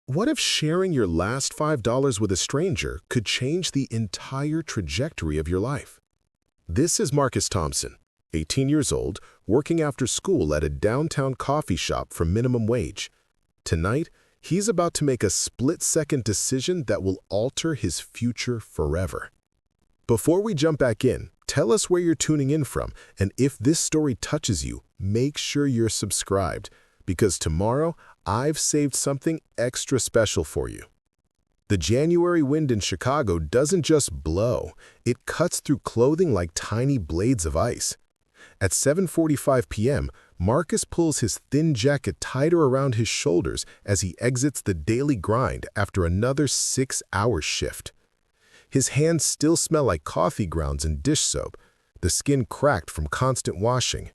What if sharing your last $5 with a stranger could change the entire trajectory of your life? This is Marcus Thompson, 18 years old, working after school at a downtown coffee shop for minimum wage. Tonight, he's about to make a split-second decision that will alter his future forever. Before we jump back in, tell us where you're tuning in from, and if this story touches you, make sure you're subscribed, because tomorrow, I've saved something extra special for you. The January wind in Chicago doesn't just blow, it cuts through clothing like tiny blades of ice. At 7:45 p.m., Marcus pulls his thin jacket tighter around his shoulders as he exits the daily grind after another 6-hour shift. His hands still smell like coffee grounds and dish soap, the skin cracked from constant washing.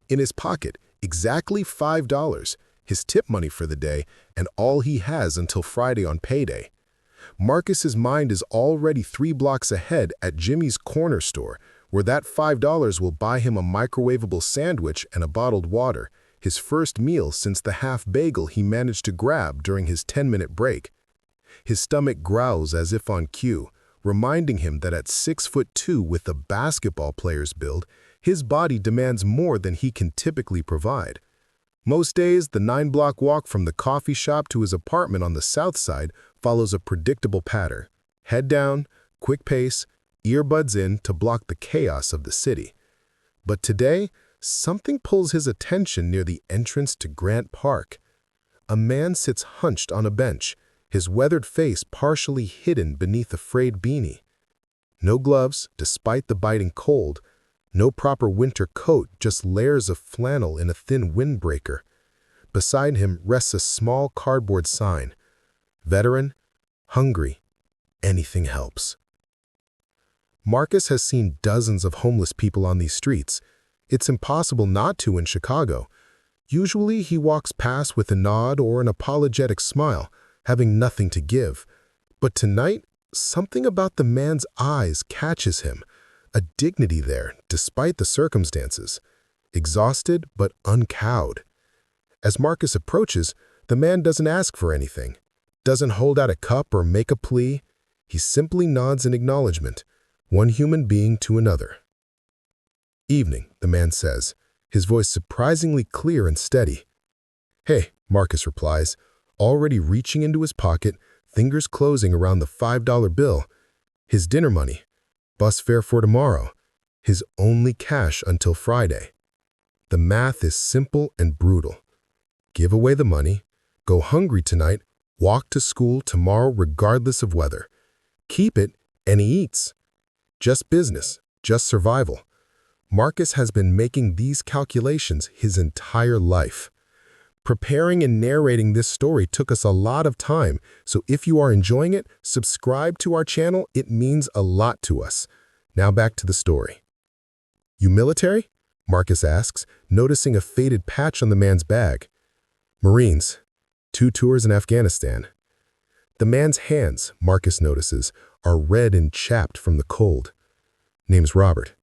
In his pocket, exactly $5, his tip money for the day, and all he has until Friday on payday. Marcus's mind is already 3 blocks ahead at Jimmie's corner store, where that $5 will buy him a microwavable sandwich and a bottled water, his first meal since the half bagel he managed to grab during his 10-minute break. His stomach growls as if on cue, reminding him that at 6'2" with a basketball player's build, his body demands more than he can typically provide. Most days, the 9-block walk from the coffee shop to his apartment on the south side follows a predictable pattern. Head down, quick pace, earbuds in to block the chaos of the city. But today, something pulls his attention near the entrance to Grant Park. A man sits hunched on a bench, his weathered face partially hidden beneath a frayed beanie. No gloves, despite the biting cold. No proper winter coat, just layers of flannel in a thin windbreaker. Beside him rests a small cardboard sign. Veteran, hungry, anything helps. Marcus has seen dozens of homeless people on these streets. It's impossible not to in Chicago. Usually he walks past with a nod or an apologetic smile, having nothing to give. But tonight, something about the man's eyes catches him. A dignity there, despite the circumstances. Exhausted but uncowed. As Marcus approaches, the man doesn't ask for anything, doesn't hold out a cup or make a plea. He simply nods in acknowledgement, one human being to another. "Evening," the man says, his voice surprisingly clear and steady. "Hey," Marcus replies, already reaching into his pocket, fingers closing around the $5 bill. His dinner money. Bus fare for tomorrow, his only cash until Friday. The math is simple and brutal. Give away the money, go hungry tonight, walk to school tomorrow regardless of weather. Keep it, and he eats. Just business, just survival. Marcus has been making these calculations his entire life. Preparing and narrating this story took us a lot of time, so if you are enjoying it, subscribe to our channel. It means a lot to us. Now back to the story. "You military?" Marcus asks, noticing a faded patch on the man's bag. "Marines. 2 tours in Afghanistan." The man's hands, Marcus notices, are red and chapped from the cold. "Name's Robert."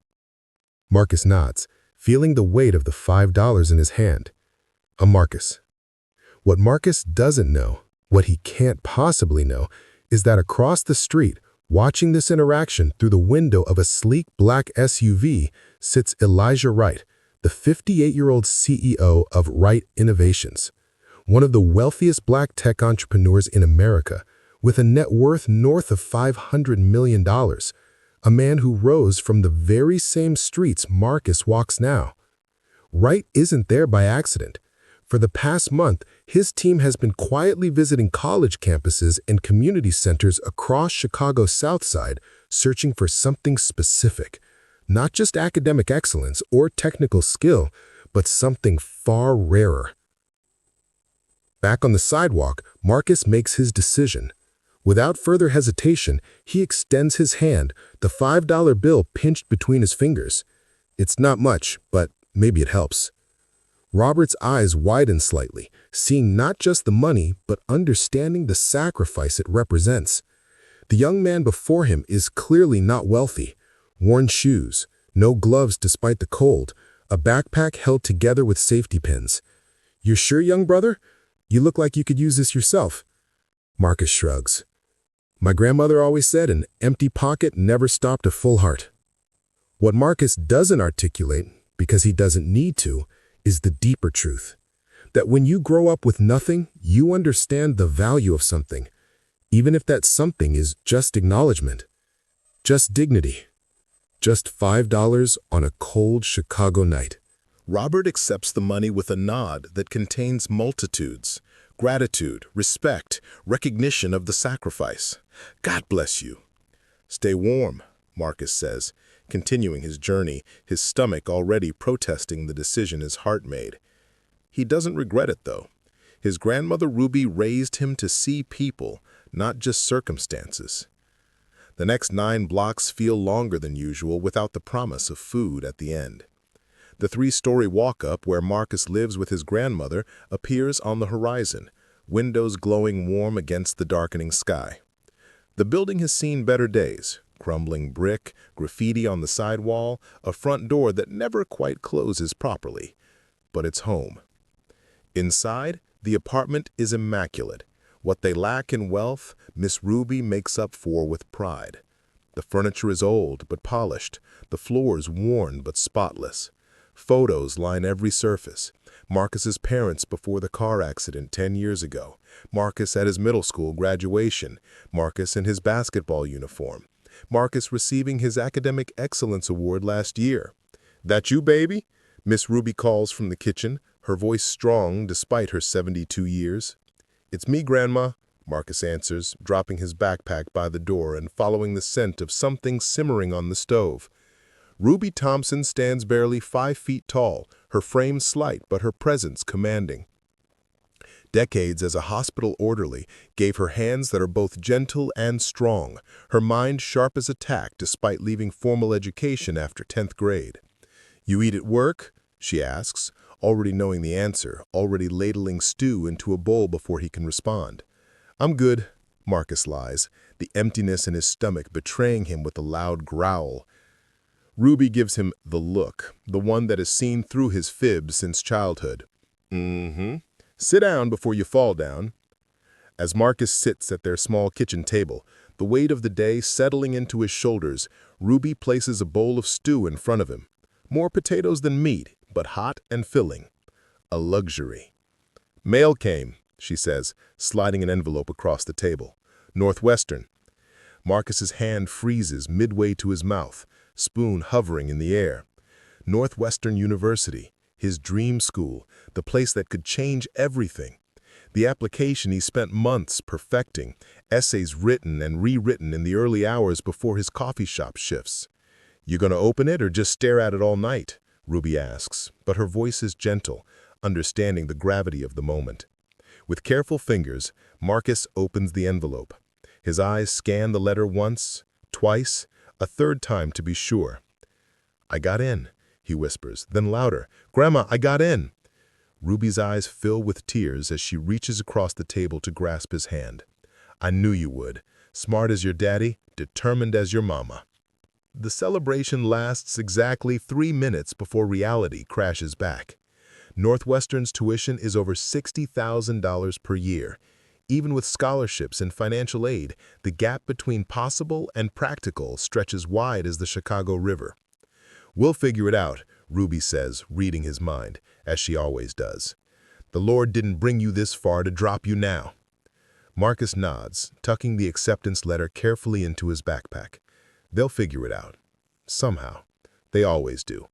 Marcus nods, feeling the weight of the $5 in his hand. Marcus. What Marcus doesn't know, what he can't possibly know, is that across the street, watching this interaction through the window of a sleek black SUV, sits Elijah Wright, the 58-year-old CEO of Wright Innovations, one of the wealthiest black tech entrepreneurs in America, with a net worth north of $500 million, a man who rose from the very same streets Marcus walks now. Wright isn't there by accident. For the past month, his team has been quietly visiting college campuses and community centers across Chicago's South Side, searching for something specific. Not just academic excellence or technical skill, but something far rarer. Back on the sidewalk, Marcus makes his decision. Without further hesitation, he extends his hand, the $5 bill pinched between his fingers. It's not much, but maybe it helps. Robert's eyes widen slightly, seeing not just the money, but understanding the sacrifice it represents. The young man before him is clearly not wealthy. Worn shoes, no gloves despite the cold, a backpack held together with safety pins. "You're sure, young brother? You look like you could use this yourself." Marcus shrugs. My grandmother always said an empty pocket never stopped a full heart. What Marcus doesn't articulate, because he doesn't need to, is the deeper truth. That when you grow up with nothing, you understand the value of something, even if that something is just acknowledgement, just dignity, just $5 on a cold Chicago night. Robert accepts the money with a nod that contains multitudes, gratitude, respect, recognition of the sacrifice. God bless you. Stay warm, Marcus says, continuing his journey, his stomach already protesting the decision his heart made. He doesn't regret it, though. His grandmother Ruby raised him to see people, not just circumstances. The next 9 blocks feel longer than usual without the promise of food at the end. The 3-story walk-up where Marcus lives with his grandmother appears on the horizon, windows glowing warm against the darkening sky. The building has seen better days, crumbling brick, graffiti on the sidewall, a front door that never quite closes properly. But it's home. Inside, the apartment is immaculate. What they lack in wealth, Miss Ruby makes up for with pride. The furniture is old but polished, the floors worn but spotless. Photos line every surface. Marcus's parents before the car accident 10 years ago, Marcus at his middle school graduation, Marcus in his basketball uniform, Marcus receiving his Academic Excellence Award last year. "That you, baby?" Miss Ruby calls from the kitchen, her voice strong despite her 72 years. "It's me, Grandma," Marcus answers, dropping his backpack by the door and following the scent of something simmering on the stove. Ruby Thompson stands barely 5 feet tall, her frame slight but her presence commanding. Decades as a hospital orderly gave her hands that are both gentle and strong, her mind sharp as a tack despite leaving formal education after 10th grade. "You eat at work?" she asks, already knowing the answer, already ladling stew into a bowl before he can respond. "I'm good," Marcus lies, the emptiness in his stomach betraying him with a loud growl. Ruby gives him the look, the one that has seen through his fibs since childhood. Sit down before you fall down." As Marcus sits at their small kitchen table, the weight of the day settling into his shoulders, Ruby places a bowl of stew in front of him. More potatoes than meat, but hot and filling. A luxury. "Mail came," she says, sliding an envelope across the table. "Northwestern." Marcus's hand freezes midway to his mouth, spoon hovering in the air. Northwestern University, his dream school, the place that could change everything. The application he spent months perfecting, essays written and rewritten in the early hours before his coffee shop shifts. "You gonna open it or just stare at it all night?" Ruby asks, but her voice is gentle, understanding the gravity of the moment. With careful fingers, Marcus opens the envelope. His eyes scan the letter once, twice, a third time to be sure. "I got in," he whispers, then louder, "Grandma, I got in." Ruby's eyes fill with tears as she reaches across the table to grasp his hand. "I knew you would. Smart as your daddy, determined as your mama." The celebration lasts exactly 3 minutes before reality crashes back. Northwestern's tuition is over $60,000 per year. Even with scholarships and financial aid, the gap between possible and practical stretches wide as the Chicago River. "We'll figure it out," Ruby says, reading his mind, as she always does. "The Lord didn't bring you this far to drop you now." Marcus nods, tucking the acceptance letter carefully into his backpack. They'll figure it out. Somehow. They always do.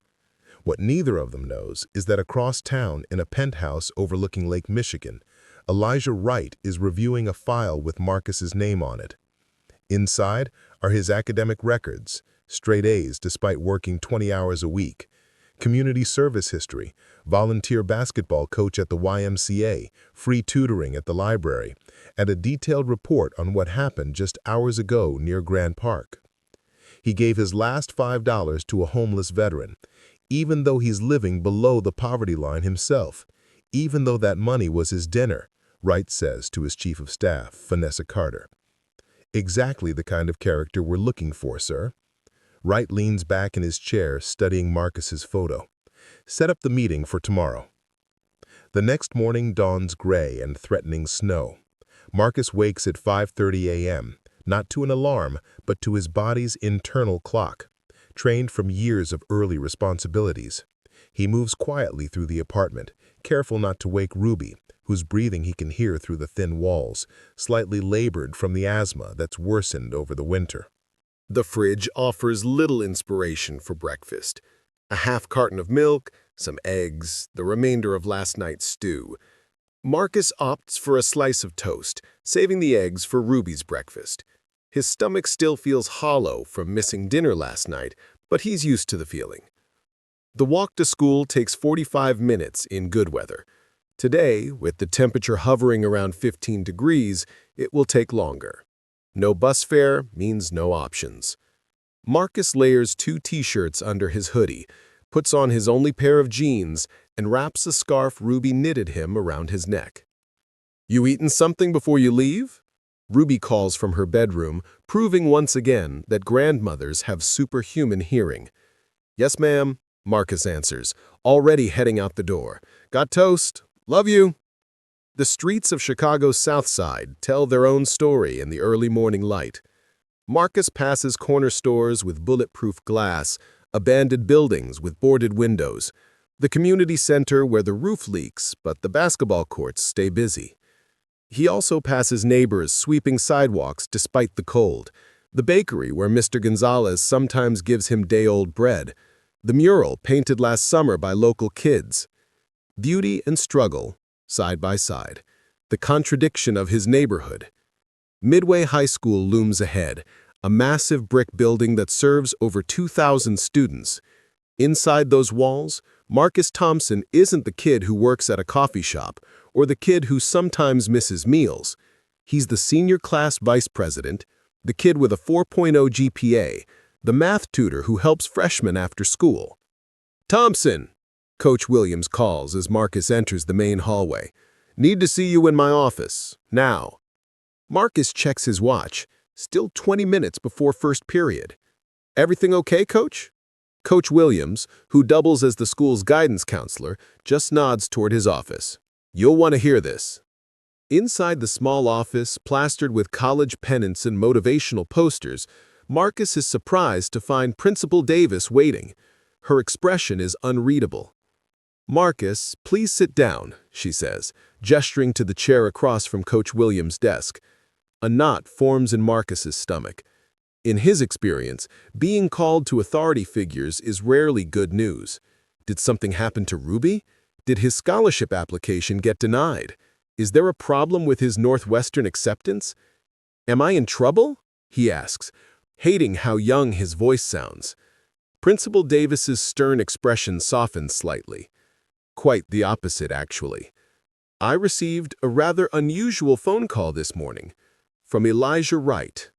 What neither of them knows is that across town in a penthouse overlooking Lake Michigan, Elijah Wright is reviewing a file with Marcus's name on it. Inside are his academic records, straight A's despite working 20 hours a week, community service history, volunteer basketball coach at the YMCA, free tutoring at the library, and a detailed report on what happened just hours ago near Grand Park. He gave his last $5 to a homeless veteran, even though he's living below the poverty line himself, even though that money was his dinner, Wright says to his chief of staff, Vanessa Carter. "Exactly the kind of character we're looking for, sir." Wright leans back in his chair, studying Marcus's photo. "Set up the meeting for tomorrow." The next morning dawns gray and threatening snow. Marcus wakes at 5:30 a.m., not to an alarm, but to his body's internal clock, trained from years of early responsibilities. He moves quietly through the apartment, careful not to wake Ruby, whose breathing he can hear through the thin walls, slightly labored from the asthma that's worsened over the winter. The fridge offers little inspiration for breakfast. A half carton of milk, some eggs, the remainder of last night's stew. Marcus opts for a slice of toast, saving the eggs for Ruby's breakfast. His stomach still feels hollow from missing dinner last night, but he's used to the feeling. The walk to school takes 45 minutes in good weather. Today, with the temperature hovering around 15 degrees, it will take longer. No bus fare means no options. Marcus layers 2 t-shirts under his hoodie, puts on his only pair of jeans, and wraps a scarf Ruby knitted him around his neck. "You eaten something before you leave?" Ruby calls from her bedroom, proving once again that grandmothers have superhuman hearing. "Yes, ma'am," Marcus answers, already heading out the door. "Got toast. Love you." The streets of Chicago's South Side tell their own story in the early morning light. Marcus passes corner stores with bulletproof glass, abandoned buildings with boarded windows, the community center where the roof leaks but the basketball courts stay busy. He also passes neighbors sweeping sidewalks despite the cold, the bakery where Mr. Gonzalez sometimes gives him day-old bread, the mural painted last summer by local kids. Beauty and struggle, side by side, the contradiction of his neighborhood. Midway High School looms ahead, a massive brick building that serves over 2,000 students. Inside those walls, Marcus Thompson isn't the kid who works at a coffee shop or the kid who sometimes misses meals. He's the senior class vice president, the kid with a 4.0 GPA, the math tutor who helps freshmen after school. "Thompson," Coach Williams calls as Marcus enters the main hallway. "Need to see you in my office, now." Marcus checks his watch, still 20 minutes before first period. "Everything okay, Coach?" Coach Williams, who doubles as the school's guidance counselor, just nods toward his office. "You'll want to hear this." Inside the small office, plastered with college pennants and motivational posters, Marcus is surprised to find Principal Davis waiting. Her expression is unreadable. "Marcus, please sit down," she says, gesturing to the chair across from Coach Williams' desk. A knot forms in Marcus's stomach. In his experience, being called to authority figures is rarely good news. Did something happen to Ruby? Did his scholarship application get denied? Is there a problem with his Northwestern acceptance? "Am I in trouble?" he asks, hating how young his voice sounds. Principal Davis's stern expression softens slightly. Quite the opposite, actually. "I received a rather unusual phone call this morning from Elijah Wright."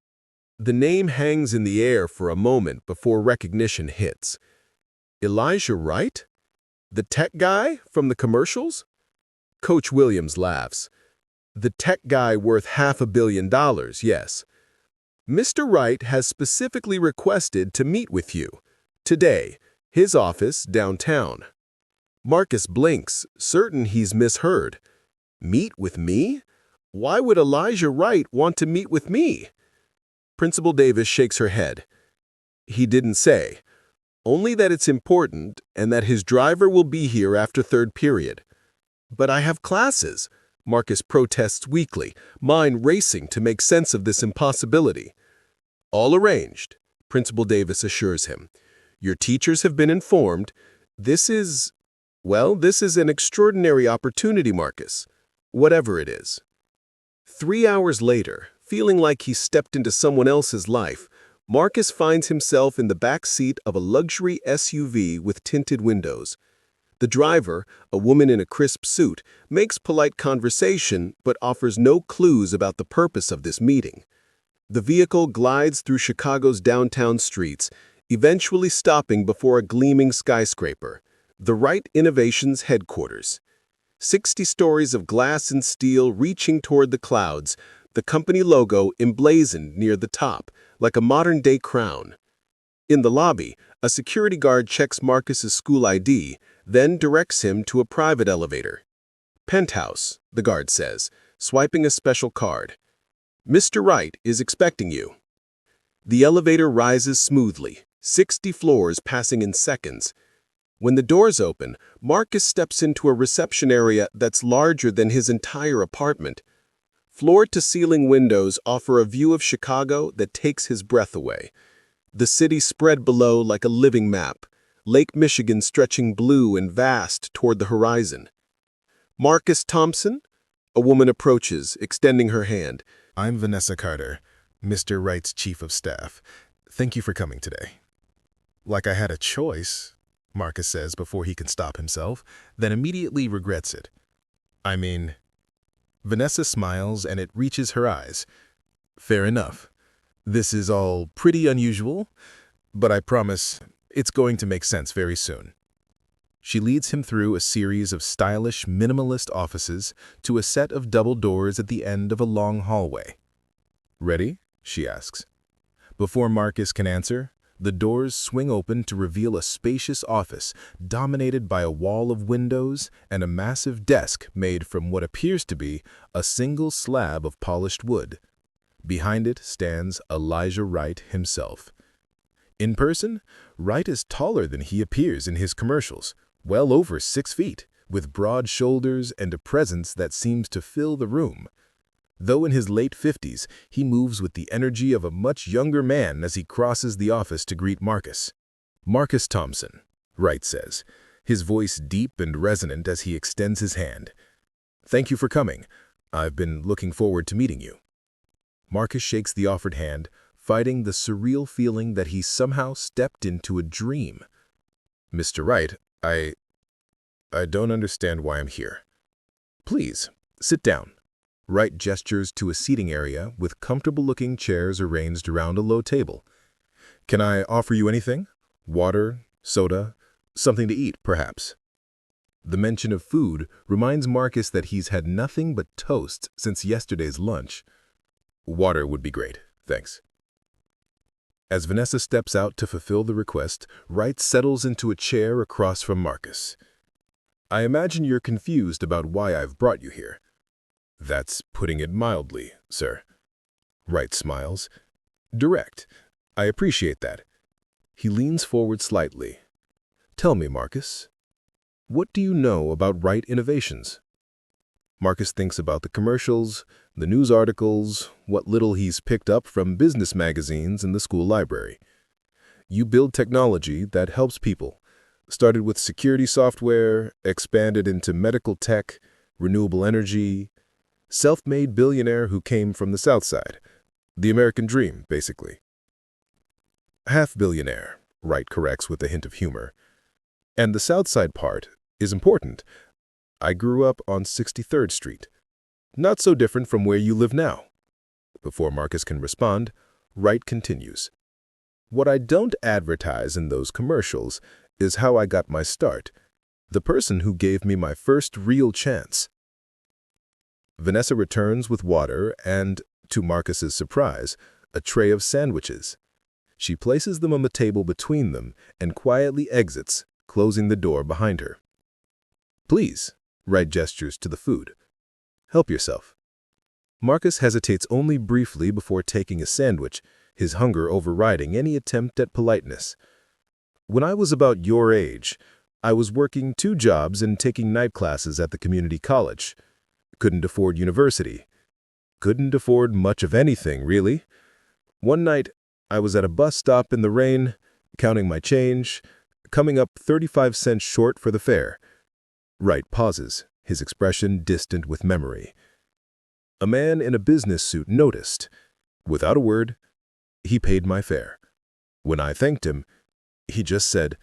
The name hangs in the air for a moment before recognition hits. Elijah Wright? The tech guy from the commercials? Coach Williams laughs. "The tech guy worth $500 million, yes. Mr. Wright has specifically requested to meet with you. Today, his office downtown." Marcus blinks, certain he's misheard. "Meet with me? Why would Elijah Wright want to meet with me?" Principal Davis shakes her head. "He didn't say. Only that it's important and that his driver will be here after third period." "But I have classes," Marcus protests weakly, mind racing to make sense of this impossibility. "All arranged," Principal Davis assures him. "Your teachers have been informed. This is an extraordinary opportunity, Marcus, whatever it is." 3 hours later, feeling like he stepped into someone else's life, Marcus finds himself in the back seat of a luxury SUV with tinted windows. The driver, a woman in a crisp suit, makes polite conversation but offers no clues about the purpose of this meeting. The vehicle glides through Chicago's downtown streets, eventually stopping before a gleaming skyscraper, the Wright Innovations headquarters. 60 stories of glass and steel reaching toward the clouds, the company logo emblazoned near the top, like a modern-day crown. In the lobby, a security guard checks Marcus's school ID, then directs him to a private elevator. "Penthouse," the guard says, swiping a special card. Mr. Wright is expecting you. The elevator rises smoothly, 60 floors passing in seconds. When the doors open, Marcus steps into a reception area that's larger than his entire apartment. Floor-to-ceiling windows offer a view of Chicago that takes his breath away. The city spread below like a living map, Lake Michigan stretching blue and vast toward the horizon. Marcus Thompson? A woman approaches, extending her hand. I'm Vanessa Carter, Mr. Wright's chief of staff. Thank you for coming today. Like I had a choice, Marcus says before he can stop himself, then immediately regrets it. I mean, Vanessa smiles and it reaches her eyes. Fair enough. This is all pretty unusual, but I promise it's going to make sense very soon. She leads him through a series of stylish, minimalist offices to a set of double doors at the end of a long hallway. Ready? She asks. Before Marcus can answer, the doors swing open to reveal a spacious office dominated by a wall of windows and a massive desk made from what appears to be a single slab of polished wood. Behind it stands Elijah Wright himself. In person, Wright is taller than he appears in his commercials, well over 6 feet, with broad shoulders and a presence that seems to fill the room. Though in his late 50s, he moves with the energy of a much younger man as he crosses the office to greet Marcus. Marcus Thompson, Wright says, his voice deep and resonant as he extends his hand. Thank you for coming. I've been looking forward to meeting you. Marcus shakes the offered hand, fighting the surreal feeling that he somehow stepped into a dream. Mr. Wright, I don't understand why I'm here. Please, sit down. Wright gestures to a seating area with comfortable-looking chairs arranged around a low table. Can I offer you anything? Water, soda, something to eat, perhaps? The mention of food reminds Marcus that he's had nothing but toast since yesterday's lunch. Water would be great, thanks. As Vanessa steps out to fulfill the request, Wright settles into a chair across from Marcus. I imagine you're confused about why I've brought you here. That's putting it mildly, sir. Wright smiles. Direct. I appreciate that. He leans forward slightly. Tell me, Marcus, what do you know about Wright Innovations? Marcus thinks about the commercials, the news articles, what little he's picked up from business magazines in the school library. You build technology that helps people. Started with security software, expanded into medical tech, renewable energy, self-made billionaire who came from the South Side. The American dream, basically. Half-billionaire, Wright corrects with a hint of humor. And the South Side part is important. I grew up on 63rd Street. Not so different from where you live now. Before Marcus can respond, Wright continues. What I don't advertise in those commercials is how I got my start. The person who gave me my first real chance. Vanessa returns with water and, to Marcus's surprise, a tray of sandwiches. She places them on the table between them and quietly exits, closing the door behind her. Please, Wright gestures to the food. Help yourself. Marcus hesitates only briefly before taking a sandwich, his hunger overriding any attempt at politeness. When I was about your age, I was working 2 jobs and taking night classes at the community college. Couldn't afford university. Couldn't afford much of anything, really. One night, I was at a bus stop in the rain, counting my change, coming up 35 cents short for the fare. Wright pauses, his expression distant with memory. A man in a business suit noticed. Without a word, he paid my fare. When I thanked him, he just said,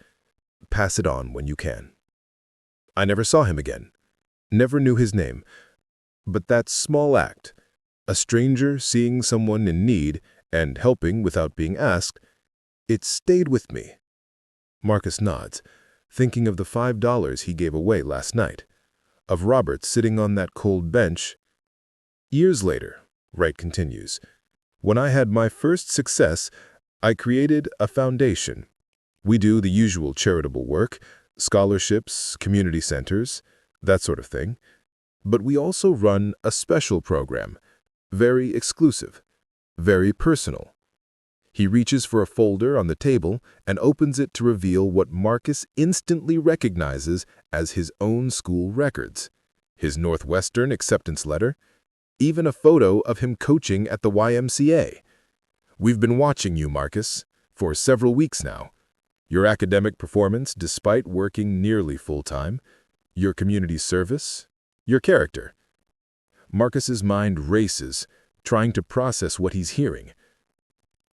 "Pass it on when you can." I never saw him again, never knew his name. But that small act, a stranger seeing someone in need and helping without being asked, it stayed with me. Marcus nods, thinking of the $5 he gave away last night, of Robert sitting on that cold bench. Years later, Wright continues, when I had my first success, I created a foundation. We do the usual charitable work, scholarships, community centers, that sort of thing. But we also run a special program, very exclusive, very personal. He reaches for a folder on the table and opens it to reveal what Marcus instantly recognizes as his own school records, his Northwestern acceptance letter, even a photo of him coaching at the YMCA. We've been watching you, Marcus, for several weeks now. Your academic performance, despite working nearly full-time, your community service, your character. Marcus's mind races, trying to process what he's hearing.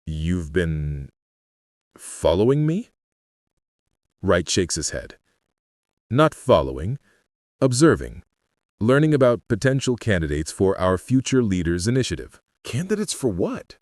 You've been following me? Wright shakes his head. Not following, observing, learning about potential candidates for our Future Leaders Initiative. Candidates for what?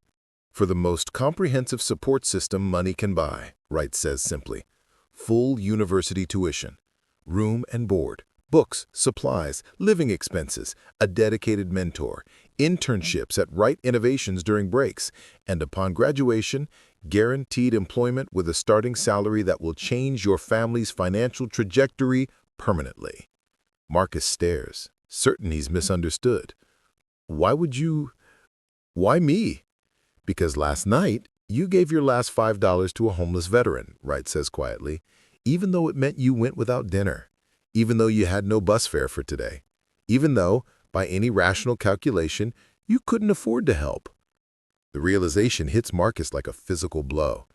For the most comprehensive support system money can buy, Wright says simply. Full university tuition, room and board, books, supplies, living expenses, a dedicated mentor, internships at Wright Innovations during breaks, and upon graduation, guaranteed employment with a starting salary that will change your family's financial trajectory permanently. Marcus stares, certain he's misunderstood. Why me? Because last night, you gave your last $5 to a homeless veteran, Wright says quietly, even though it meant you went without dinner, even though you had no bus fare for today, even though, by any rational calculation, you couldn't afford to help. The realization hits Marcus like a physical blow.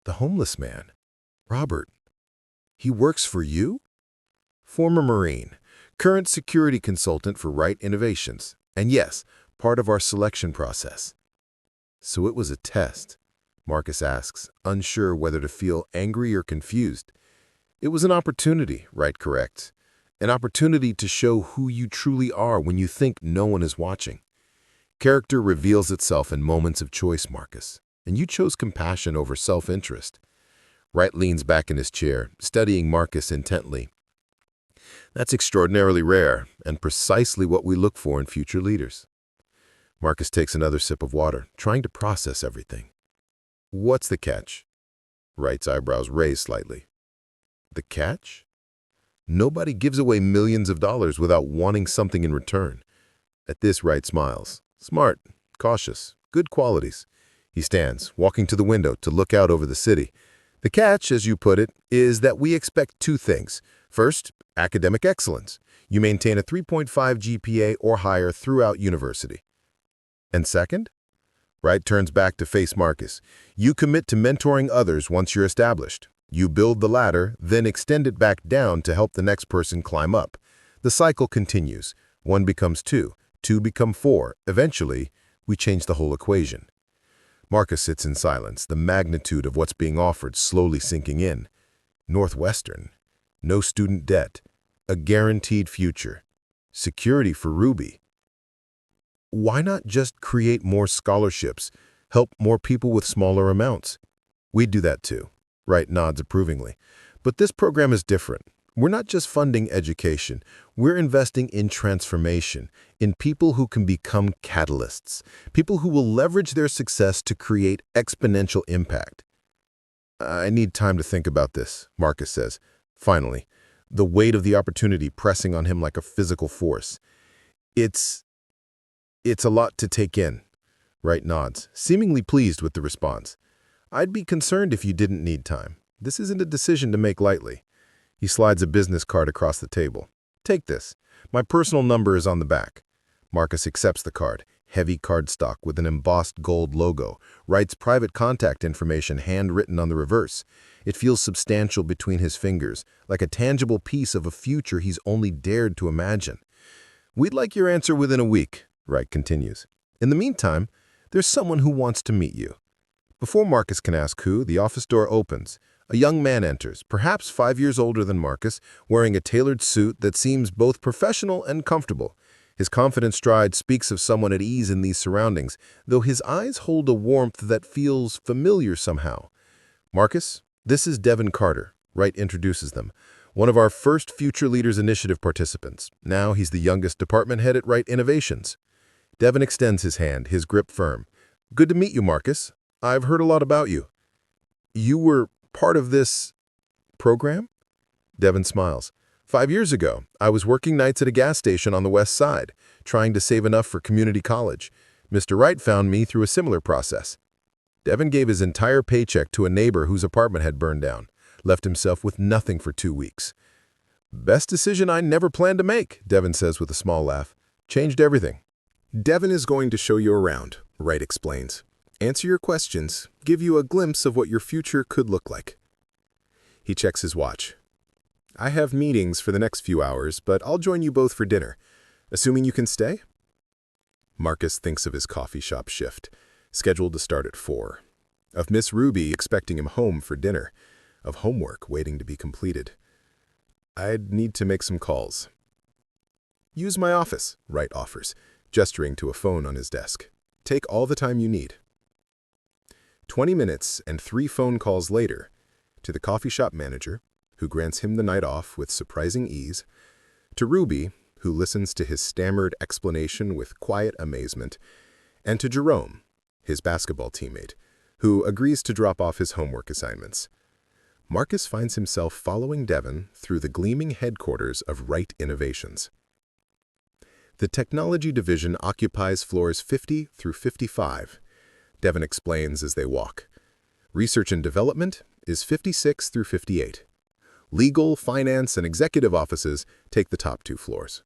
The homeless man, Robert, he works for you? Former Marine, current security consultant for Wright Innovations, and yes, part of our selection process. So it was a test, Marcus asks, unsure whether to feel angry or confused. It was an opportunity, Wright corrects. An opportunity to show who you truly are when you think no one is watching. Character reveals itself in moments of choice, Marcus, and you chose compassion over self-interest. Wright leans back in his chair, studying Marcus intently. That's extraordinarily rare, and precisely what we look for in future leaders. Marcus takes another sip of water, trying to process everything. What's the catch? Wright's eyebrows raise slightly. The catch? Nobody gives away millions of dollars without wanting something in return. At this, Wright smiles. Smart, cautious, good qualities. He stands, walking to the window to look out over the city. The catch, as you put it, is that we expect two things. First, academic excellence. You maintain a 3.5 GPA or higher throughout university. And second? Wright turns back to face Marcus. You commit to mentoring others once you're established. You build the ladder, then extend it back down to help the next person climb up. The cycle continues. 1 becomes 2, 2 become 4. Eventually, we change the whole equation. Marcus sits in silence, the magnitude of what's being offered slowly sinking in. Northwestern. No student debt. A guaranteed future. Security for Ruby. Why not just create more scholarships, help more people with smaller amounts? We'd do that too. Wright nods approvingly. But this program is different. We're not just funding education. We're investing in transformation, in people who can become catalysts, people who will leverage their success to create exponential impact. I need time to think about this, Marcus says. Finally, the weight of the opportunity pressing on him like a physical force. It's a lot to take in. Wright nods, seemingly pleased with the response. I'd be concerned if you didn't need time. This isn't a decision to make lightly. He slides a business card across the table. Take this. My personal number is on the back. Marcus accepts the card, heavy cardstock with an embossed gold logo, Wright's private contact information handwritten on the reverse. It feels substantial between his fingers, like a tangible piece of a future he's only dared to imagine. We'd like your answer within a week, Wright continues. In the meantime, there's someone who wants to meet you. Before Marcus can ask who, the office door opens. A young man enters, perhaps 5 years older than Marcus, wearing a tailored suit that seems both professional and comfortable. His confident stride speaks of someone at ease in these surroundings, though his eyes hold a warmth that feels familiar somehow. Marcus, this is Devin Carter, Wright introduces them. One of our first Future Leaders Initiative participants. Now he's the youngest department head at Wright Innovations. Devin extends his hand, his grip firm. Good to meet you, Marcus. I've heard a lot about you. You were part of this program? Devin smiles. 5 years ago, I was working nights at a gas station on the west side, trying to save enough for community college. Mr. Wright found me through a similar process. Devin gave his entire paycheck to a neighbor whose apartment had burned down, left himself with nothing for 2 weeks. Best decision I never planned to make, Devin says with a small laugh. Changed everything. Devin is going to show you around, Wright explains. Answer your questions, give you a glimpse of what your future could look like. He checks his watch. I have meetings for the next few hours, but I'll join you both for dinner, assuming you can stay? Marcus thinks of his coffee shop shift, scheduled to start at 4, of Miss Ruby expecting him home for dinner, of homework waiting to be completed. I'd need to make some calls. Use my office, Wright offers, gesturing to a phone on his desk. Take all the time you need. 20 minutes and 3 phone calls later, to the coffee shop manager, who grants him the night off with surprising ease, to Ruby, who listens to his stammered explanation with quiet amazement, and to Jerome, his basketball teammate, who agrees to drop off his homework assignments. Marcus finds himself following Devin through the gleaming headquarters of Wright Innovations. The technology division occupies floors 50 through 55. Devin explains as they walk. Research and development is 56 through 58. Legal, finance, and executive offices take the top 2 floors.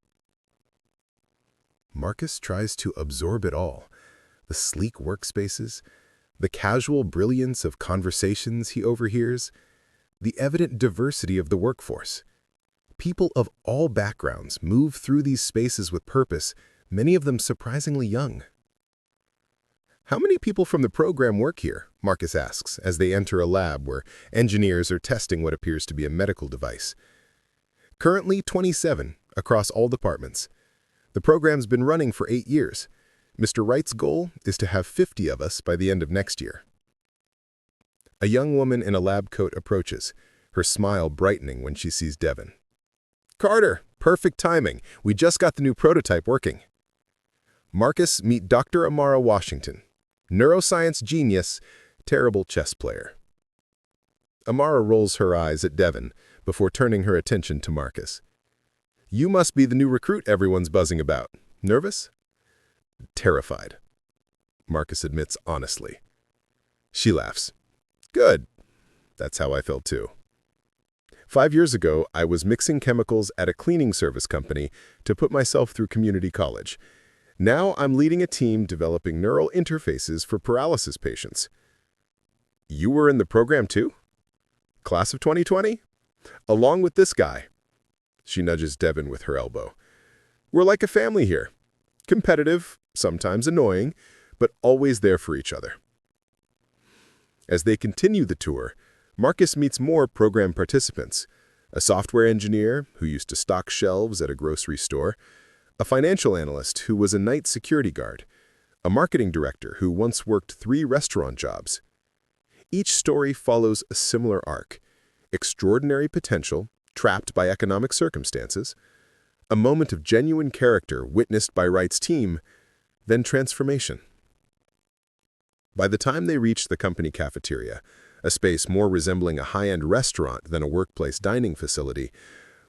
Marcus tries to absorb it all. The sleek workspaces, the casual brilliance of conversations he overhears, the evident diversity of the workforce. People of all backgrounds move through these spaces with purpose, many of them surprisingly young. How many people from the program work here? Marcus asks as they enter a lab where engineers are testing what appears to be a medical device. Currently 27 across all departments. The program's been running for 8 years. Mr. Wright's goal is to have 50 of us by the end of next year. A young woman in a lab coat approaches, her smile brightening when she sees Devin. Carter, perfect timing. We just got the new prototype working. Marcus, meet Dr. Amara Washington, neuroscience genius, terrible chess player. Amara rolls her eyes at Devin before turning her attention to Marcus. You must be the new recruit everyone's buzzing about. Nervous? Terrified. Marcus admits honestly. She laughs. Good. That's how I felt too. 5 years ago, I was mixing chemicals at a cleaning service company to put myself through community college. Now I'm leading a team developing neural interfaces for paralysis patients. You were in the program too? Class of 2020? Along with this guy. She nudges Devin with her elbow. We're like a family here. Competitive, sometimes annoying, but always there for each other. As they continue the tour, Marcus meets more program participants, a software engineer who used to stock shelves at a grocery store, a financial analyst who was a night security guard, a marketing director who once worked 3 restaurant jobs. Each story follows a similar arc: extraordinary potential, trapped by economic circumstances, a moment of genuine character witnessed by Wright's team, then transformation. By the time they reach the company cafeteria, a space more resembling a high-end restaurant than a workplace dining facility,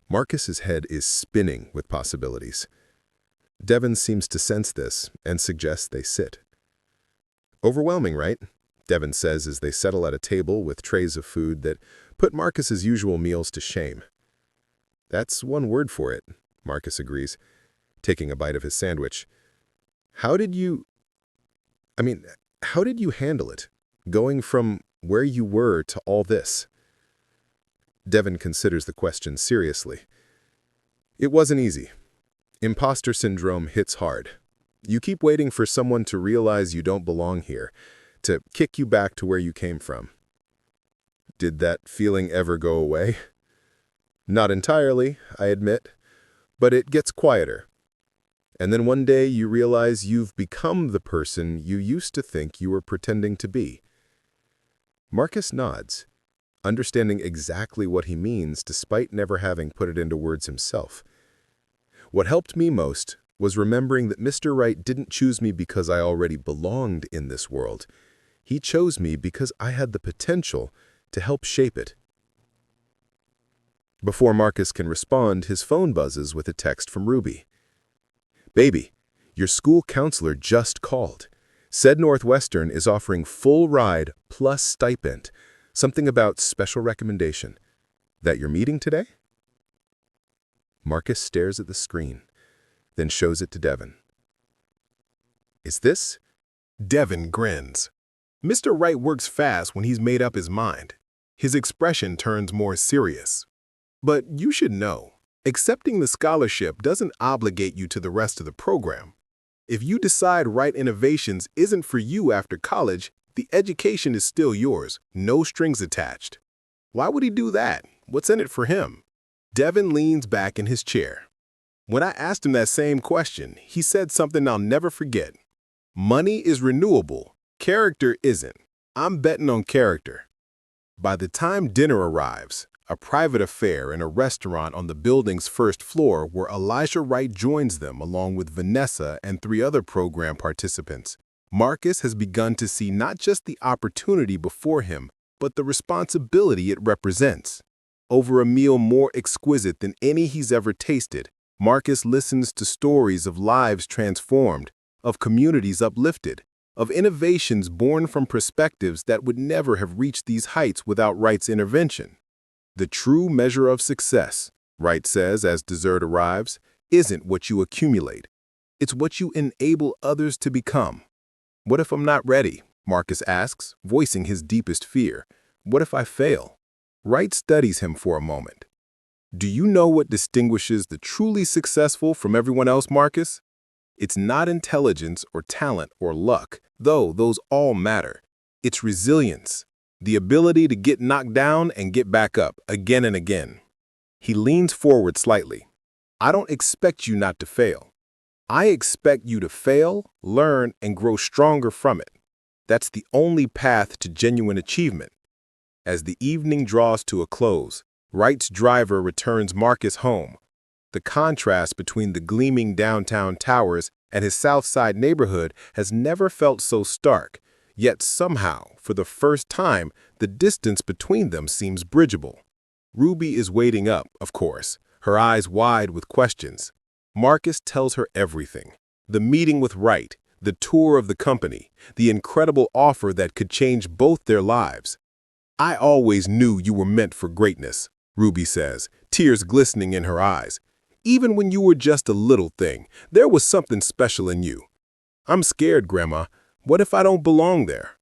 Marcus's head is spinning with possibilities. Devin seems to sense this and suggests they sit. Overwhelming, right? Devin says as they settle at a table with trays of food that put Marcus's usual meals to shame. That's one word for it, Marcus agrees, taking a bite of his sandwich. How did you handle it, going from where you were to all this? Devin considers the question seriously. It wasn't easy. Imposter syndrome hits hard. You keep waiting for someone to realize you don't belong here, to kick you back to where you came from. Did that feeling ever go away? Not entirely, I admit, but it gets quieter. And then one day you realize you've become the person you used to think you were pretending to be. Marcus nods, understanding exactly what he means despite never having put it into words himself. What helped me most was remembering that Mr. Wright didn't choose me because I already belonged in this world. He chose me because I had the potential to help shape it. Before Marcus can respond, his phone buzzes with a text from Ruby. "Baby, your school counselor just called. Said Northwestern is offering full ride plus stipend. Something about special recommendation. That your meeting today?" Marcus stares at the screen, then shows it to Devin. "Is this?" Devin grins. Mr. Wright works fast when he's made up his mind. His expression turns more serious. "But you should know, accepting the scholarship doesn't obligate you to the rest of the program. If you decide Wright Innovations isn't for you after college, the education is still yours, no strings attached." Why would he do that? What's in it for him? Devin leans back in his chair. When I asked him that same question, he said something I'll never forget. "Money is renewable. Character isn't. I'm betting on character." By the time dinner arrives, a private affair in a restaurant on the building's first floor where Elijah Wright joins them along with Vanessa and 3 other program participants, Marcus has begun to see not just the opportunity before him, but the responsibility it represents. Over a meal more exquisite than any he's ever tasted, Marcus listens to stories of lives transformed, of communities uplifted, of innovations born from perspectives that would never have reached these heights without Wright's intervention. The true measure of success, Wright says as dessert arrives, isn't what you accumulate. It's what you enable others to become. "What if I'm not ready?" Marcus asks, voicing his deepest fear. "What if I fail?" Wright studies him for a moment. "Do you know what distinguishes the truly successful from everyone else, Marcus? It's not intelligence or talent or luck, though those all matter. It's resilience, the ability to get knocked down and get back up again and again." He leans forward slightly. "I don't expect you not to fail. I expect you to fail, learn, and grow stronger from it. That's the only path to genuine achievement." As the evening draws to a close, Wright's driver returns Marcus home. The contrast between the gleaming downtown towers and his South Side neighborhood has never felt so stark, yet somehow, for the first time, the distance between them seems bridgeable. Ruby is waiting up, of course, her eyes wide with questions. Marcus tells her everything. The meeting with Wright, the tour of the company, the incredible offer that could change both their lives. "I always knew you were meant for greatness," Ruby says, tears glistening in her eyes. "Even when you were just a little thing, there was something special in you." "I'm scared, Grandma. What if I don't belong there?"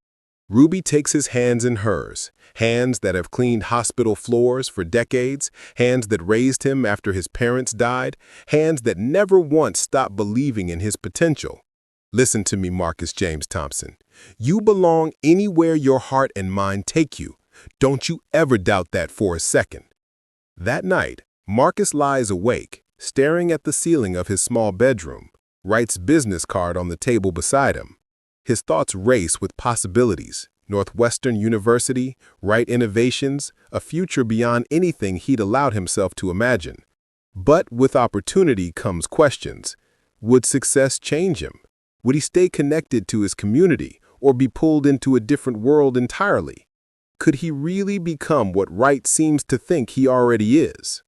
Ruby takes his hands in hers, hands that have cleaned hospital floors for decades, hands that raised him after his parents died, hands that never once stopped believing in his potential. "Listen to me, Marcus James Thompson. You belong anywhere your heart and mind take you. Don't you ever doubt that for a second." That night, Marcus lies awake, staring at the ceiling of his small bedroom, Wright's business card on the table beside him. His thoughts race with possibilities: Northwestern University, Wright Innovations, a future beyond anything he'd allowed himself to imagine. But with opportunity comes questions. Would success change him? Would he stay connected to his community or be pulled into a different world entirely? Could he really become what Wright seems to think he already is?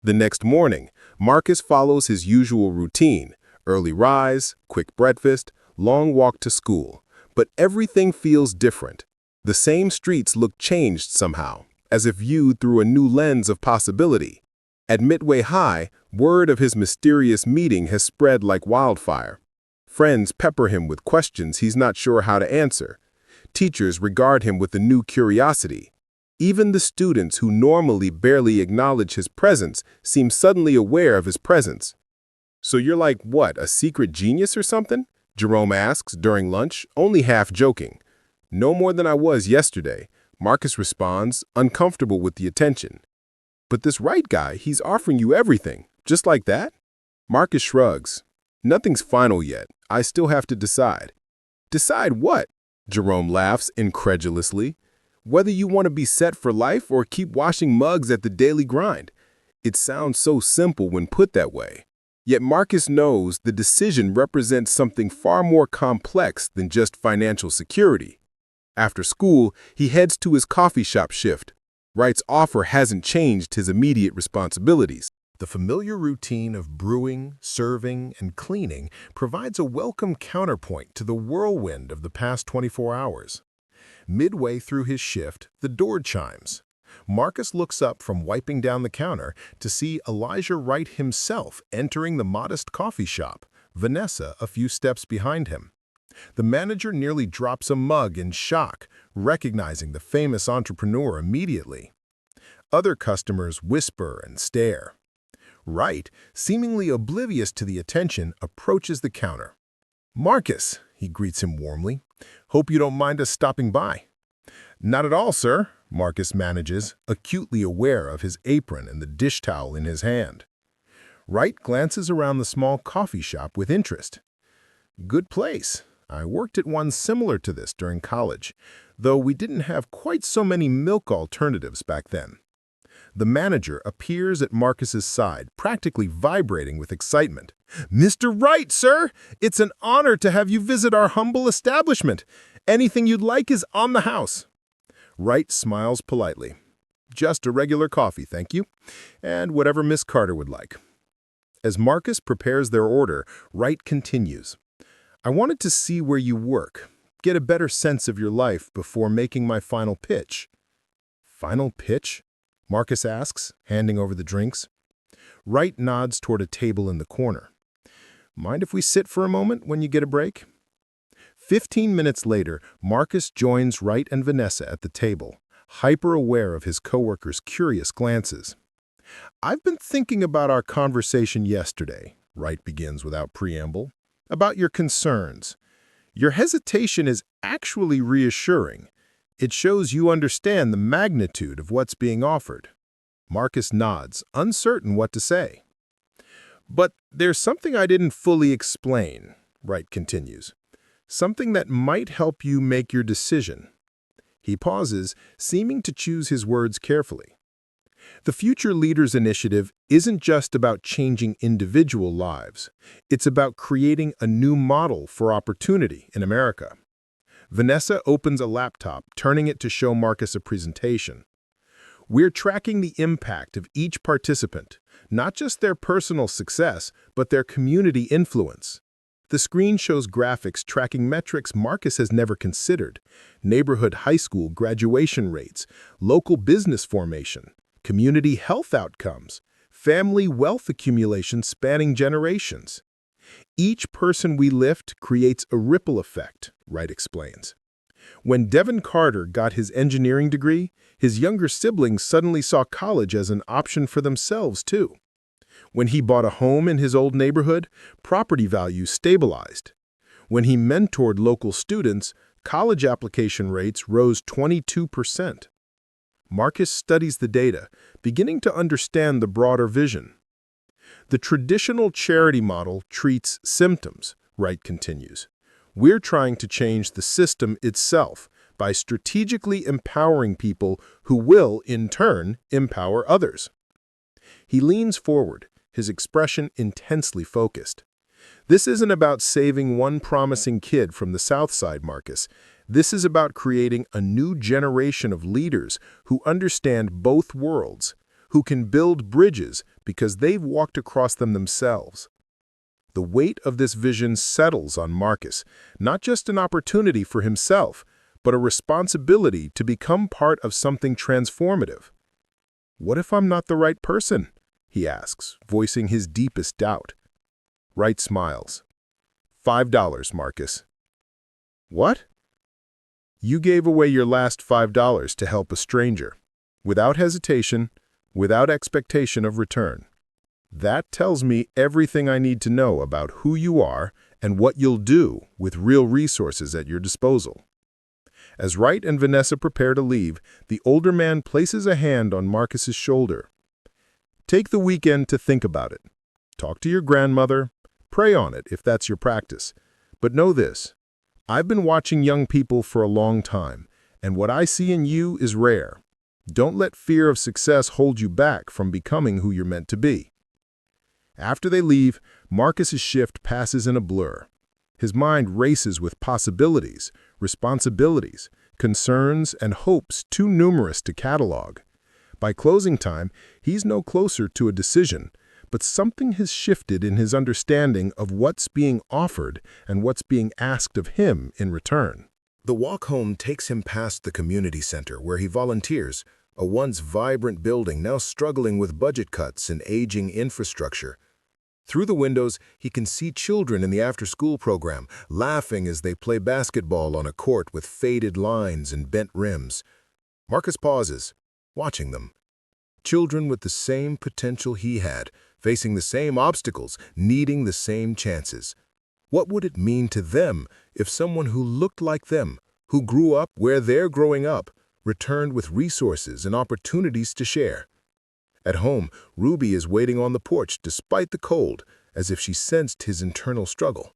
The next morning, Marcus follows his usual routine: early rise, quick breakfast, long walk to school. But everything feels different. The same streets look changed somehow, as if viewed through a new lens of possibility. At Midway High, word of his mysterious meeting has spread like wildfire. Friends pepper him with questions he's not sure how to answer. Teachers regard him with a new curiosity. Even the students who normally barely acknowledge his presence seem suddenly aware of his presence. "So you're like, what, a secret genius or something?" Jerome asks during lunch, only half joking. "No more than I was yesterday," Marcus responds, uncomfortable with the attention. "But this Wright guy, he's offering you everything, just like that?" Marcus shrugs. "Nothing's final yet. I still have to decide." "Decide what?" Jerome laughs incredulously. "Whether you want to be set for life or keep washing mugs at the daily grind." It sounds so simple when put that way. Yet Marcus knows the decision represents something far more complex than just financial security. After school, he heads to his coffee shop shift. Wright's offer hasn't changed his immediate responsibilities. The familiar routine of brewing, serving, and cleaning provides a welcome counterpoint to the whirlwind of the past 24 hours. Midway through his shift, the door chimes. Marcus looks up from wiping down the counter to see Elijah Wright himself entering the modest coffee shop, Vanessa a few steps behind him. The manager nearly drops a mug in shock, recognizing the famous entrepreneur immediately. Other customers whisper and stare. Wright, seemingly oblivious to the attention, approaches the counter. "Marcus," he greets him warmly. "Hope you don't mind us stopping by." "Not at all, sir," Marcus manages, acutely aware of his apron and the dish towel in his hand. Wright glances around the small coffee shop with interest. "Good place. I worked at one similar to this during college, though we didn't have quite so many milk alternatives back then." The manager appears at Marcus's side, practically vibrating with excitement. "Mr. Wright, sir! It's an honor to have you visit our humble establishment. Anything you'd like is on the house." Wright smiles politely. "Just a regular coffee, thank you, and whatever Miss Carter would like." As Marcus prepares their order, Wright continues. "I wanted to see where you work, get a better sense of your life before making my final pitch." "Final pitch?" Marcus asks, handing over the drinks. Wright nods toward a table in the corner. "Mind if we sit for a moment when you get a break?" 15 minutes later, Marcus joins Wright and Vanessa at the table, hyper-aware of his coworkers' curious glances. "I've been thinking about our conversation yesterday," Wright begins without preamble, "about your concerns. Your hesitation is actually reassuring. It shows you understand the magnitude of what's being offered." Marcus nods, uncertain what to say. "But there's something I didn't fully explain," Wright continues. "Something that might help you make your decision." He pauses, seeming to choose his words carefully. The Future Leaders Initiative isn't just about changing individual lives. It's about creating a new model for opportunity in America. Vanessa opens a laptop, turning it to show Marcus a presentation. "We're tracking the impact of each participant, not just their personal success, but their community influence." The screen shows graphics tracking metrics Marcus has never considered: neighborhood high school graduation rates, local business formation, community health outcomes, family wealth accumulation spanning generations. "Each person we lift creates a ripple effect," Wright explains. When Devin Carter got his engineering degree, his younger siblings suddenly saw college as an option for themselves, too. When he bought a home in his old neighborhood, property values stabilized. When he mentored local students, college application rates rose 22%. Marcus studies the data, beginning to understand the broader vision. "The traditional charity model treats symptoms," Wright continues. "We're trying to change the system itself by strategically empowering people who will, in turn, empower others." He leans forward, his expression intensely focused. "This isn't about saving one promising kid from the South Side, Marcus. This is about creating a new generation of leaders who understand both worlds, who can build bridges because they've walked across them themselves." The weight of this vision settles on Marcus, not just an opportunity for himself, but a responsibility to become part of something transformative. "What if I'm not the right person?" he asks, voicing his deepest doubt. Wright smiles. $5, Marcus." "What?" "You gave away your last $5 to help a stranger, without hesitation, without expectation of return. That tells me everything I need to know about who you are and what you'll do with real resources at your disposal." As Wright and Vanessa prepare to leave, the older man places a hand on Marcus's shoulder. "Take the weekend to think about it. Talk to your grandmother, pray on it if that's your practice. But know this, I've been watching young people for a long time, and what I see in you is rare. Don't let fear of success hold you back from becoming who you're meant to be." After they leave, Marcus's shift passes in a blur. His mind races with possibilities, responsibilities, concerns, and hopes too numerous to catalog. By closing time, he's no closer to a decision, but something has shifted in his understanding of what's being offered and what's being asked of him in return. The walk home takes him past the community center where he volunteers, a once vibrant building now struggling with budget cuts and aging infrastructure. Through the windows, he can see children in the after-school program, laughing as they play basketball on a court with faded lines and bent rims. Marcus pauses, watching them. Children with the same potential he had, facing the same obstacles, needing the same chances. What would it mean to them if someone who looked like them, who grew up where they're growing up, returned with resources and opportunities to share? At home, Ruby is waiting on the porch despite the cold, as if she sensed his internal struggle.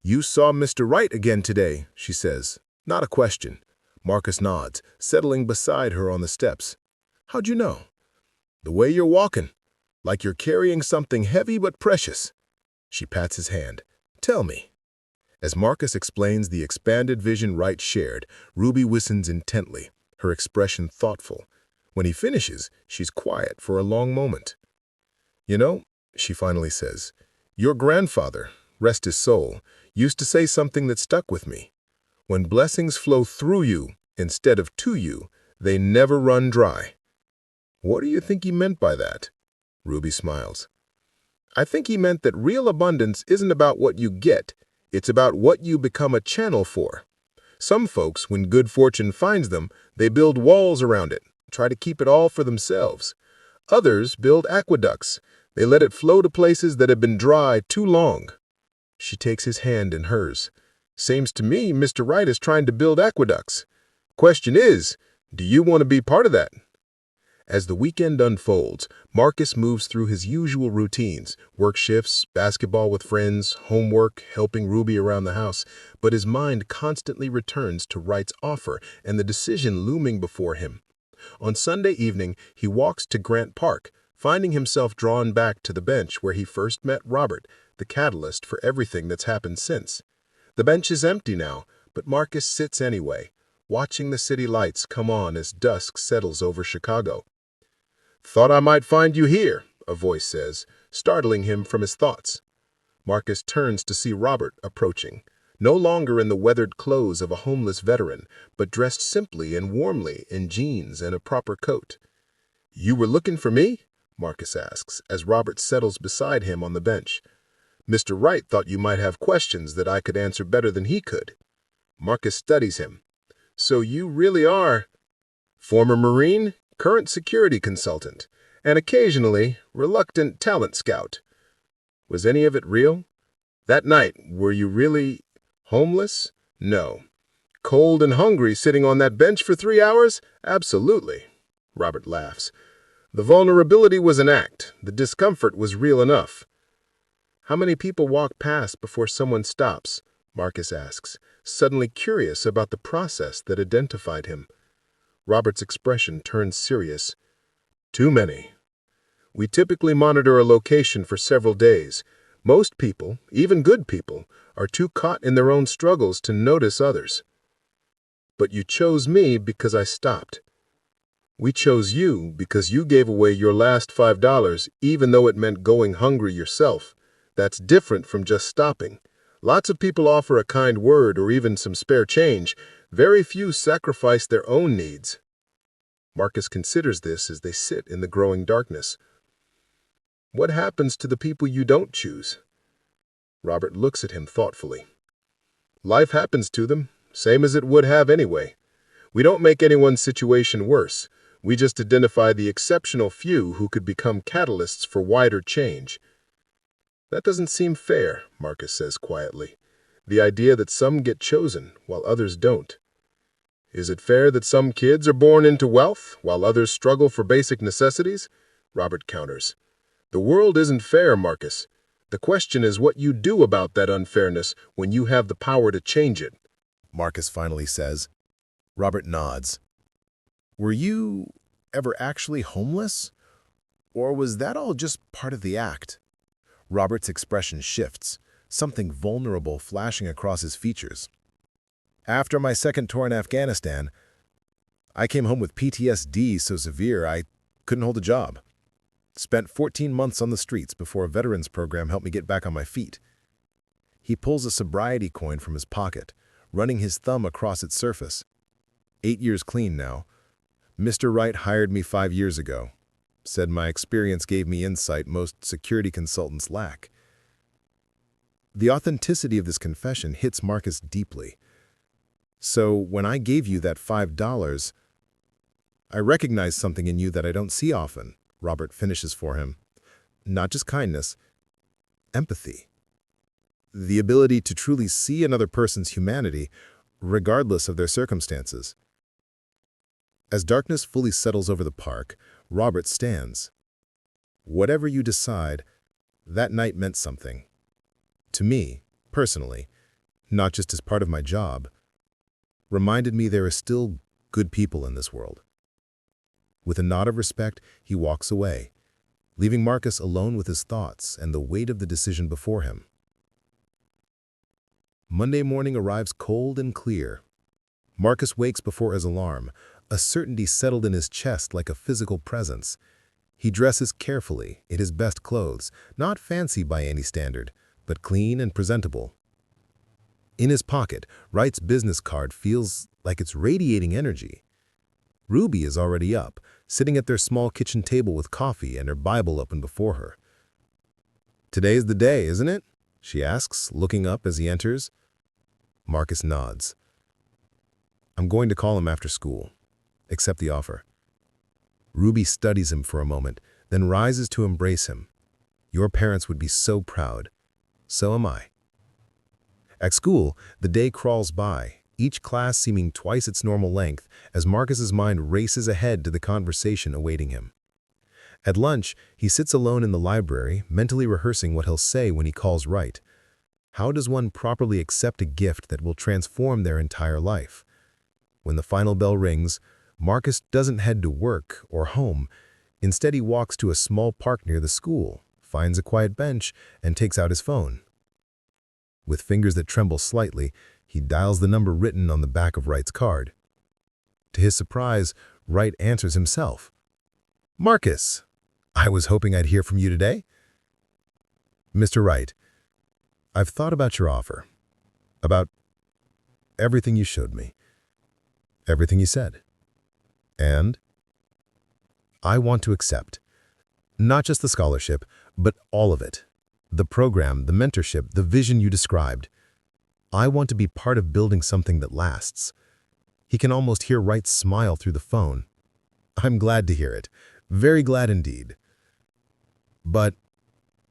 "You saw Mr. Wright again today," she says. Not a question. Marcus nods, settling beside her on the steps. "How'd you know?" "The way you're walking, like you're carrying something heavy but precious." She pats his hand. "Tell me." As Marcus explains the expanded vision Wright shared, Ruby listens intently, her expression thoughtful. When he finishes, she's quiet for a long moment. "You know," she finally says, "your grandfather, rest his soul, used to say something that stuck with me. When blessings flow through you instead of to you, they never run dry." "What do you think he meant by that?" Ruby smiles. "I think he meant that real abundance isn't about what you get, it's about what you become a channel for. Some folks, when good fortune finds them, they build walls around it, try to keep it all for themselves. Others build aqueducts. They let it flow to places that have been dry too long." She takes his hand in hers. "Seems to me Mr. Wright is trying to build aqueducts. Question is, do you want to be part of that?" As the weekend unfolds, Marcus moves through his usual routines, work shifts, basketball with friends, homework, helping Ruby around the house, but his mind constantly returns to Wright's offer and the decision looming before him. On Sunday evening, he walks to Grant Park, finding himself drawn back to the bench where he first met Robert, the catalyst for everything that's happened since. The bench is empty now, but Marcus sits anyway, watching the city lights come on as dusk settles over Chicago. "Thought I might find you here," a voice says, startling him from his thoughts. Marcus turns to see Robert approaching, no longer in the weathered clothes of a homeless veteran, but dressed simply and warmly in jeans and a proper coat. "You were looking for me?" Marcus asks, as Robert settles beside him on the bench. "Mr. Wright thought you might have questions that I could answer better than he could." Marcus studies him. "So you really are—" "Former Marine, current security consultant, and occasionally reluctant talent scout." "Was any of it real? That night, were you really homeless?" "No." "Cold and hungry sitting on that bench for 3 hours?" "Absolutely." Robert laughs. "The vulnerability was an act. The discomfort was real enough." "How many people walk past before someone stops?" Marcus asks, suddenly curious about the process that identified him. Robert's expression turns serious. "Too many. We typically monitor a location for several days. Most people, even good people, are too caught in their own struggles to notice others." "But you chose me because I stopped." "We chose you because you gave away your last $5, even though it meant going hungry yourself. That's different from just stopping. Lots of people offer a kind word or even some spare change. Very few sacrifice their own needs." Marcus considers this as they sit in the growing darkness. "What happens to the people you don't choose?" Robert looks at him thoughtfully. "Life happens to them, same as it would have anyway. We don't make anyone's situation worse. We just identify the exceptional few who could become catalysts for wider change." "That doesn't seem fair," Marcus says quietly. "The idea that some get chosen while others don't." "Is it fair that some kids are born into wealth while others struggle for basic necessities?" Robert counters. "The world isn't fair, Marcus. The question is what you do about that unfairness when you have the power to change it." Marcus finally says. Robert nods. "Were you ever actually homeless? Or was that all just part of the act?" Robert's expression shifts, something vulnerable flashing across his features. "After my second tour in Afghanistan, I came home with PTSD so severe I Couldn't hold a job. Spent 14 months on the streets before a veterans program helped me get back on my feet. He pulls a sobriety coin from his pocket, running his thumb across its surface. 8 years clean now. Mr. Wright hired me 5 years ago. Said my experience gave me insight most security consultants lack. The authenticity of this confession hits Marcus deeply. So when I gave you that $5, I recognized something in you that I don't see often, Robert finishes for him. Not just kindness, empathy. The ability to truly see another person's humanity, regardless of their circumstances. As darkness fully settles over the park, Robert stands. Whatever you decide, that night meant something. To me, personally, not just as part of my job, reminded me there are still good people in this world. With a nod of respect, he walks away, leaving Marcus alone with his thoughts and the weight of the decision before him. Monday morning arrives cold and clear. Marcus wakes before his alarm, a certainty settled in his chest like a physical presence. He dresses carefully, in his best clothes, not fancy by any standard, but clean and presentable. In his pocket, Wright's business card feels like it's radiating energy. Ruby is already up, sitting at their small kitchen table with coffee and her Bible open before her. "Today's the day, isn't it?" she asks, looking up as he enters. Marcus nods. "I'm going to call him after school. Accept the offer." Ruby studies him for a moment, then rises to embrace him. "Your parents would be so proud. So am I." At school, the day crawls by, each class seeming twice its normal length as Marcus's mind races ahead to the conversation awaiting him. At lunch, he sits alone in the library, mentally rehearsing what he'll say when he calls Wright. How does one properly accept a gift that will transform their entire life? When the final bell rings, Marcus doesn't head to work or home. Instead, he walks to a small park near the school, finds a quiet bench, and takes out his phone. With fingers that tremble slightly, he dials the number written on the back of Wright's card. To his surprise, Wright answers himself. "Marcus, I was hoping I'd hear from you today." "Mr. Wright, I've thought about your offer, about everything you showed me, everything you said, and I want to accept, not just the scholarship, but all of it. The program, the mentorship, the vision you described. I want to be part of building something that lasts." He can almost hear Wright's smile through the phone. "I'm glad to hear it. Very glad indeed. But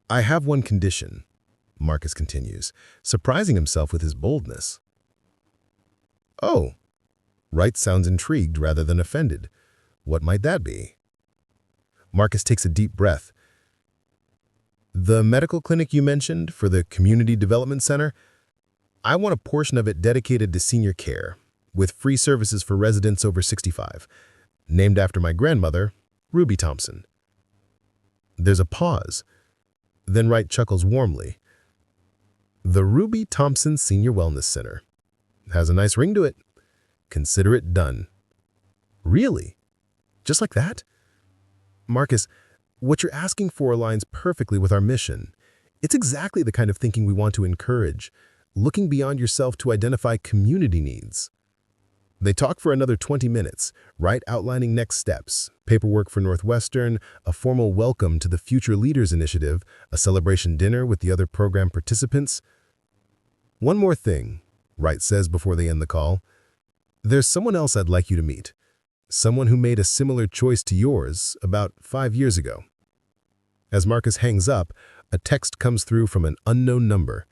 I have one condition," Marcus continues, surprising himself with his boldness. "Oh." Wright sounds intrigued rather than offended. "What might that be?" Marcus takes a deep breath. "The medical clinic you mentioned for the Community Development Center, I want a portion of it dedicated to senior care, with free services for residents over 65, named after my grandmother, Ruby Thompson." There's a pause. Then Wright chuckles warmly. "The Ruby Thompson Senior Wellness Center. Has a nice ring to it. Consider it done." "Really? Just like that?" "Marcus, what you're asking for aligns perfectly with our mission. It's exactly the kind of thinking we want to encourage, looking beyond yourself to identify community needs." They talk for another 20 minutes, Wright outlining next steps, paperwork for Northwestern, a formal welcome to the Future Leaders Initiative, a celebration dinner with the other program participants. "One more thing," Wright says before they end the call. "There's someone else I'd like you to meet. Someone who made a similar choice to yours about 5 years ago." As Marcus hangs up, a text comes through from an unknown number.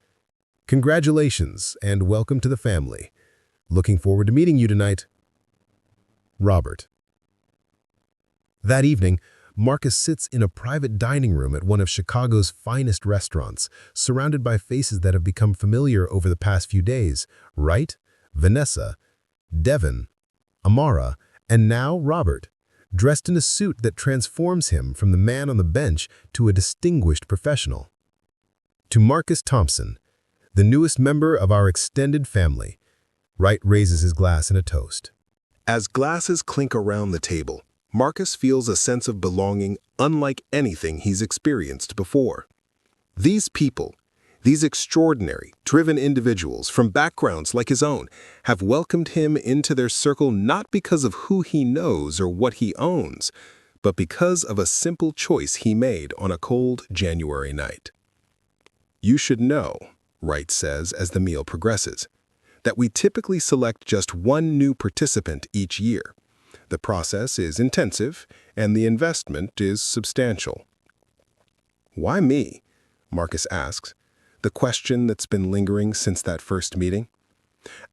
"Congratulations and welcome to the family. Looking forward to meeting you tonight. Robert." That evening, Marcus sits in a private dining room at one of Chicago's finest restaurants, surrounded by faces that have become familiar over the past few days. Wright, Vanessa, Devin, Amara, and now Robert, dressed in a suit that transforms him from the man on the bench to a distinguished professional. To Marcus Thompson, the newest member of our extended family, Wright raises his glass in a toast. As glasses clink around the table, Marcus feels a sense of belonging unlike anything he's experienced before. These people, these extraordinary, driven individuals from backgrounds like his own, have welcomed him into their circle not because of who he knows or what he owns, but because of a simple choice he made on a cold January night. "You should know," Wright says as the meal progresses, "that we typically select just one new participant each year. The process is intensive, and the investment is substantial." "Why me?" Marcus asks, the question that's been lingering since that first meeting.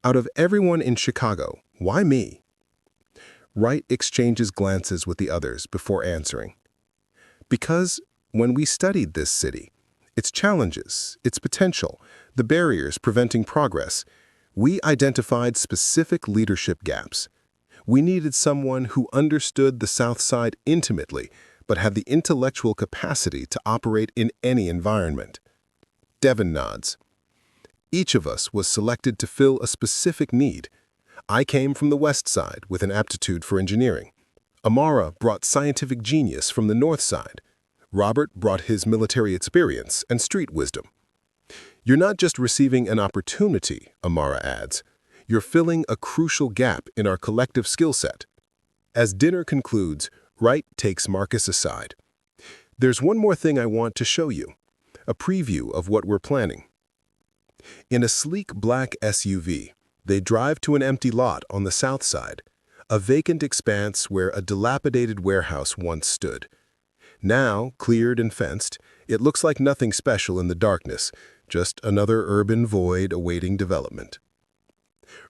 "Out of everyone in Chicago, why me?" Wright exchanges glances with the others before answering. "Because when we studied this city, its challenges, its potential, the barriers preventing progress, we identified specific leadership gaps. We needed someone who understood the South Side intimately, but had the intellectual capacity to operate in any environment." Devin nods. "Each of us was selected to fill a specific need. I came from the West Side with an aptitude for engineering. Amara brought scientific genius from the North Side. Robert brought his military experience and street wisdom." "You're not just receiving an opportunity," Amara adds. "You're filling a crucial gap in our collective skill set." As dinner concludes, Wright takes Marcus aside. "There's one more thing I want to show you, a preview of what we're planning." In a sleek black SUV, they drive to an empty lot on the south side, a vacant expanse where a dilapidated warehouse once stood. Now, cleared and fenced, it looks like nothing special in the darkness, just another urban void awaiting development.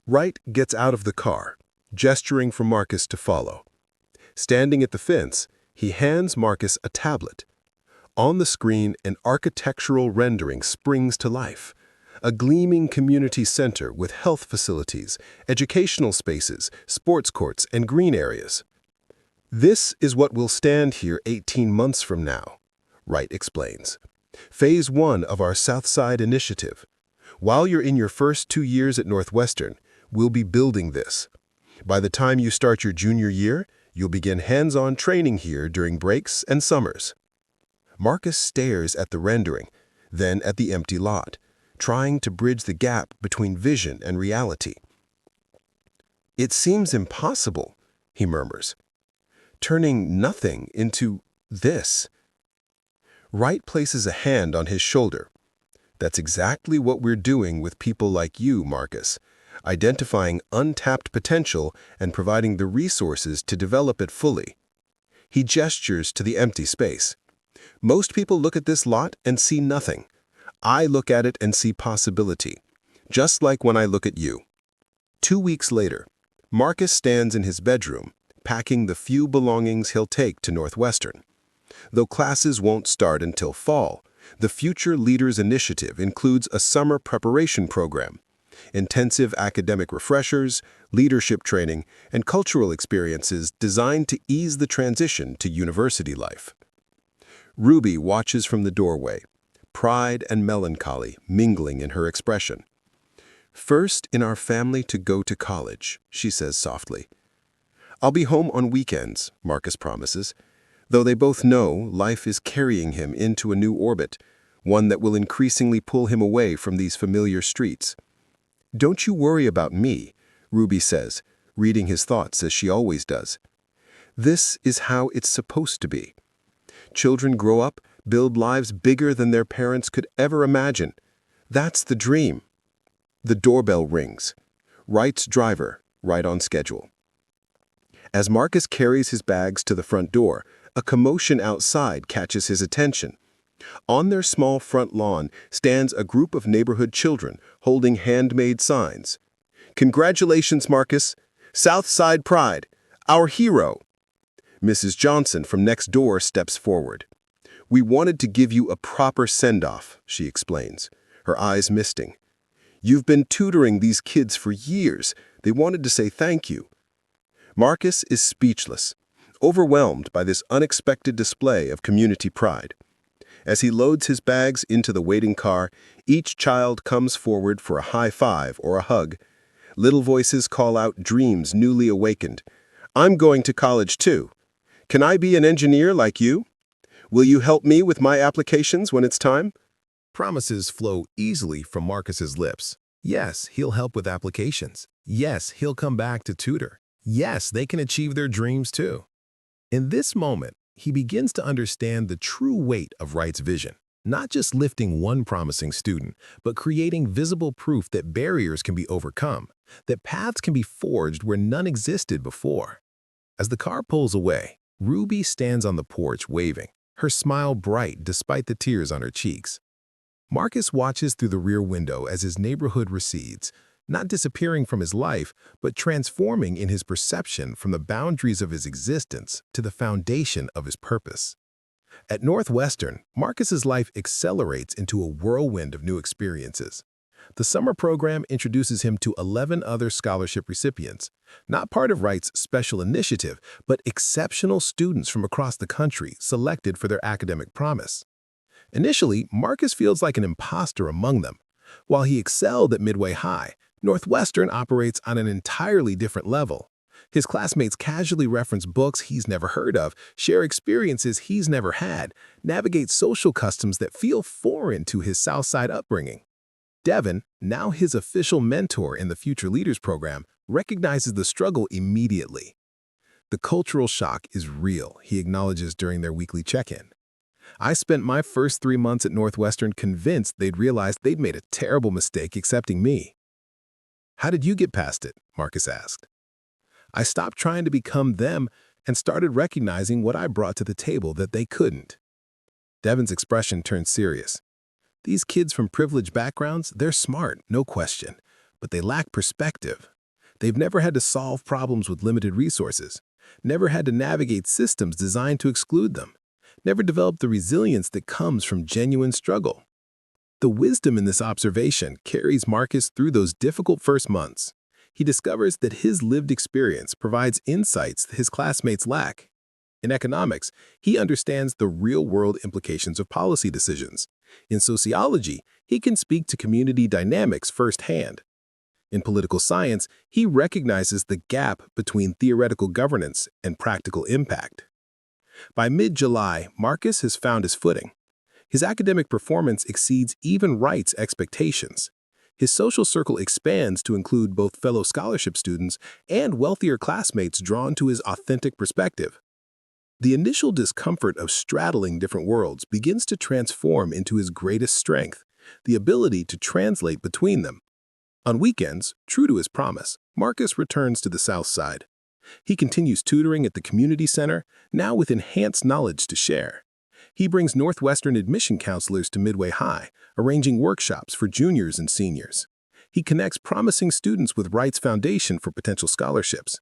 Wright gets out of the car, gesturing for Marcus to follow. Standing at the fence, he hands Marcus a tablet. On the screen, an architectural rendering springs to life. A gleaming community center with health facilities, educational spaces, sports courts, and green areas. "This is what will stand here 18 months from now," Wright explains. "Phase 1 of our Southside initiative. While you're in your first 2 years at Northwestern, we'll be building this. By the time you start your junior year, you'll begin hands-on training here during breaks and summers." Marcus stares at the rendering, then at the empty lot, trying to bridge the gap between vision and reality. "It seems impossible," he murmurs. "Turning nothing into this." Wright places a hand on his shoulder. "That's exactly what we're doing with people like you, Marcus, identifying untapped potential and providing the resources to develop it fully." He gestures to the empty space. "Most people look at this lot and see nothing. I look at it and see possibility, just like when I look at you." 2 weeks later, Marcus stands in his bedroom, packing the few belongings he'll take to Northwestern. Though classes won't start until fall, the Future Leaders Initiative includes a summer preparation program, intensive academic refreshers, leadership training, and cultural experiences designed to ease the transition to university life. Ruby watches from the doorway, pride and melancholy mingling in her expression. "First in our family to go to college," she says softly. "I'll be home on weekends," Marcus promises, though they both know life is carrying him into a new orbit, one that will increasingly pull him away from these familiar streets. "Don't you worry about me," Ruby says, reading his thoughts as she always does. "This is how it's supposed to be. Children grow up, build lives bigger than their parents could ever imagine. That's the dream." The doorbell rings. Wright's driver, right on schedule. As Marcus carries his bags to the front door, a commotion outside catches his attention. On their small front lawn stands a group of neighborhood children holding handmade signs. "Congratulations, Marcus! South Side Pride! Our hero!" Mrs. Johnson from next door steps forward. "We wanted to give you a proper send-off," she explains, her eyes misting. "You've been tutoring these kids for years. They wanted to say thank you." Marcus is speechless, overwhelmed by this unexpected display of community pride. As he loads his bags into the waiting car, each child comes forward for a high five or a hug. Little voices call out dreams newly awakened. "I'm going to college too." Can I be an engineer like you? Will you help me with my applications when it's time? Promises flow easily from Marcus's lips. Yes, he'll help with applications. Yes, he'll come back to tutor. Yes, they can achieve their dreams too. In this moment, he begins to understand the true weight of Wright's vision. Not just lifting one promising student, but creating visible proof that barriers can be overcome, that paths can be forged where none existed before. As the car pulls away, Ruby stands on the porch waving, her smile bright despite the tears on her cheeks. Marcus watches through the rear window as his neighborhood recedes, not disappearing from his life, but transforming in his perception from the boundaries of his existence to the foundation of his purpose. At Northwestern, Marcus's life accelerates into a whirlwind of new experiences. The summer program introduces him to 11 other scholarship recipients, not part of Wright's special initiative, but exceptional students from across the country selected for their academic promise. Initially, Marcus feels like an imposter among them. While he excelled at Midway High, Northwestern operates on an entirely different level. His classmates casually reference books he's never heard of, share experiences he's never had, navigate social customs that feel foreign to his Southside upbringing. Devin, now his official mentor in the Future Leaders program, recognizes the struggle immediately. The cultural shock is real, he acknowledges during their weekly check-in. I spent my first 3 months at Northwestern convinced they'd realized they'd made a terrible mistake accepting me. How did you get past it? Marcus asked. I stopped trying to become them and started recognizing what I brought to the table that they couldn't. Devin's expression turned serious. These kids from privileged backgrounds, they're smart, no question, but they lack perspective. They've never had to solve problems with limited resources, never had to navigate systems designed to exclude them, never developed the resilience that comes from genuine struggle. The wisdom in this observation carries Marcus through those difficult first months. He discovers that his lived experience provides insights his classmates lack. In economics, he understands the real-world implications of policy decisions. In sociology, he can speak to community dynamics firsthand. In political science, he recognizes the gap between theoretical governance and practical impact. By mid-July, Marcus has found his footing. His academic performance exceeds even Wright's expectations. His social circle expands to include both fellow scholarship students and wealthier classmates drawn to his authentic perspective. The initial discomfort of straddling different worlds begins to transform into his greatest strength, the ability to translate between them. On weekends, true to his promise, Marcus returns to the South Side. He continues tutoring at the community center, now with enhanced knowledge to share. He brings Northwestern admission counselors to Midway High, arranging workshops for juniors and seniors. He connects promising students with Wright's Foundation for potential scholarships.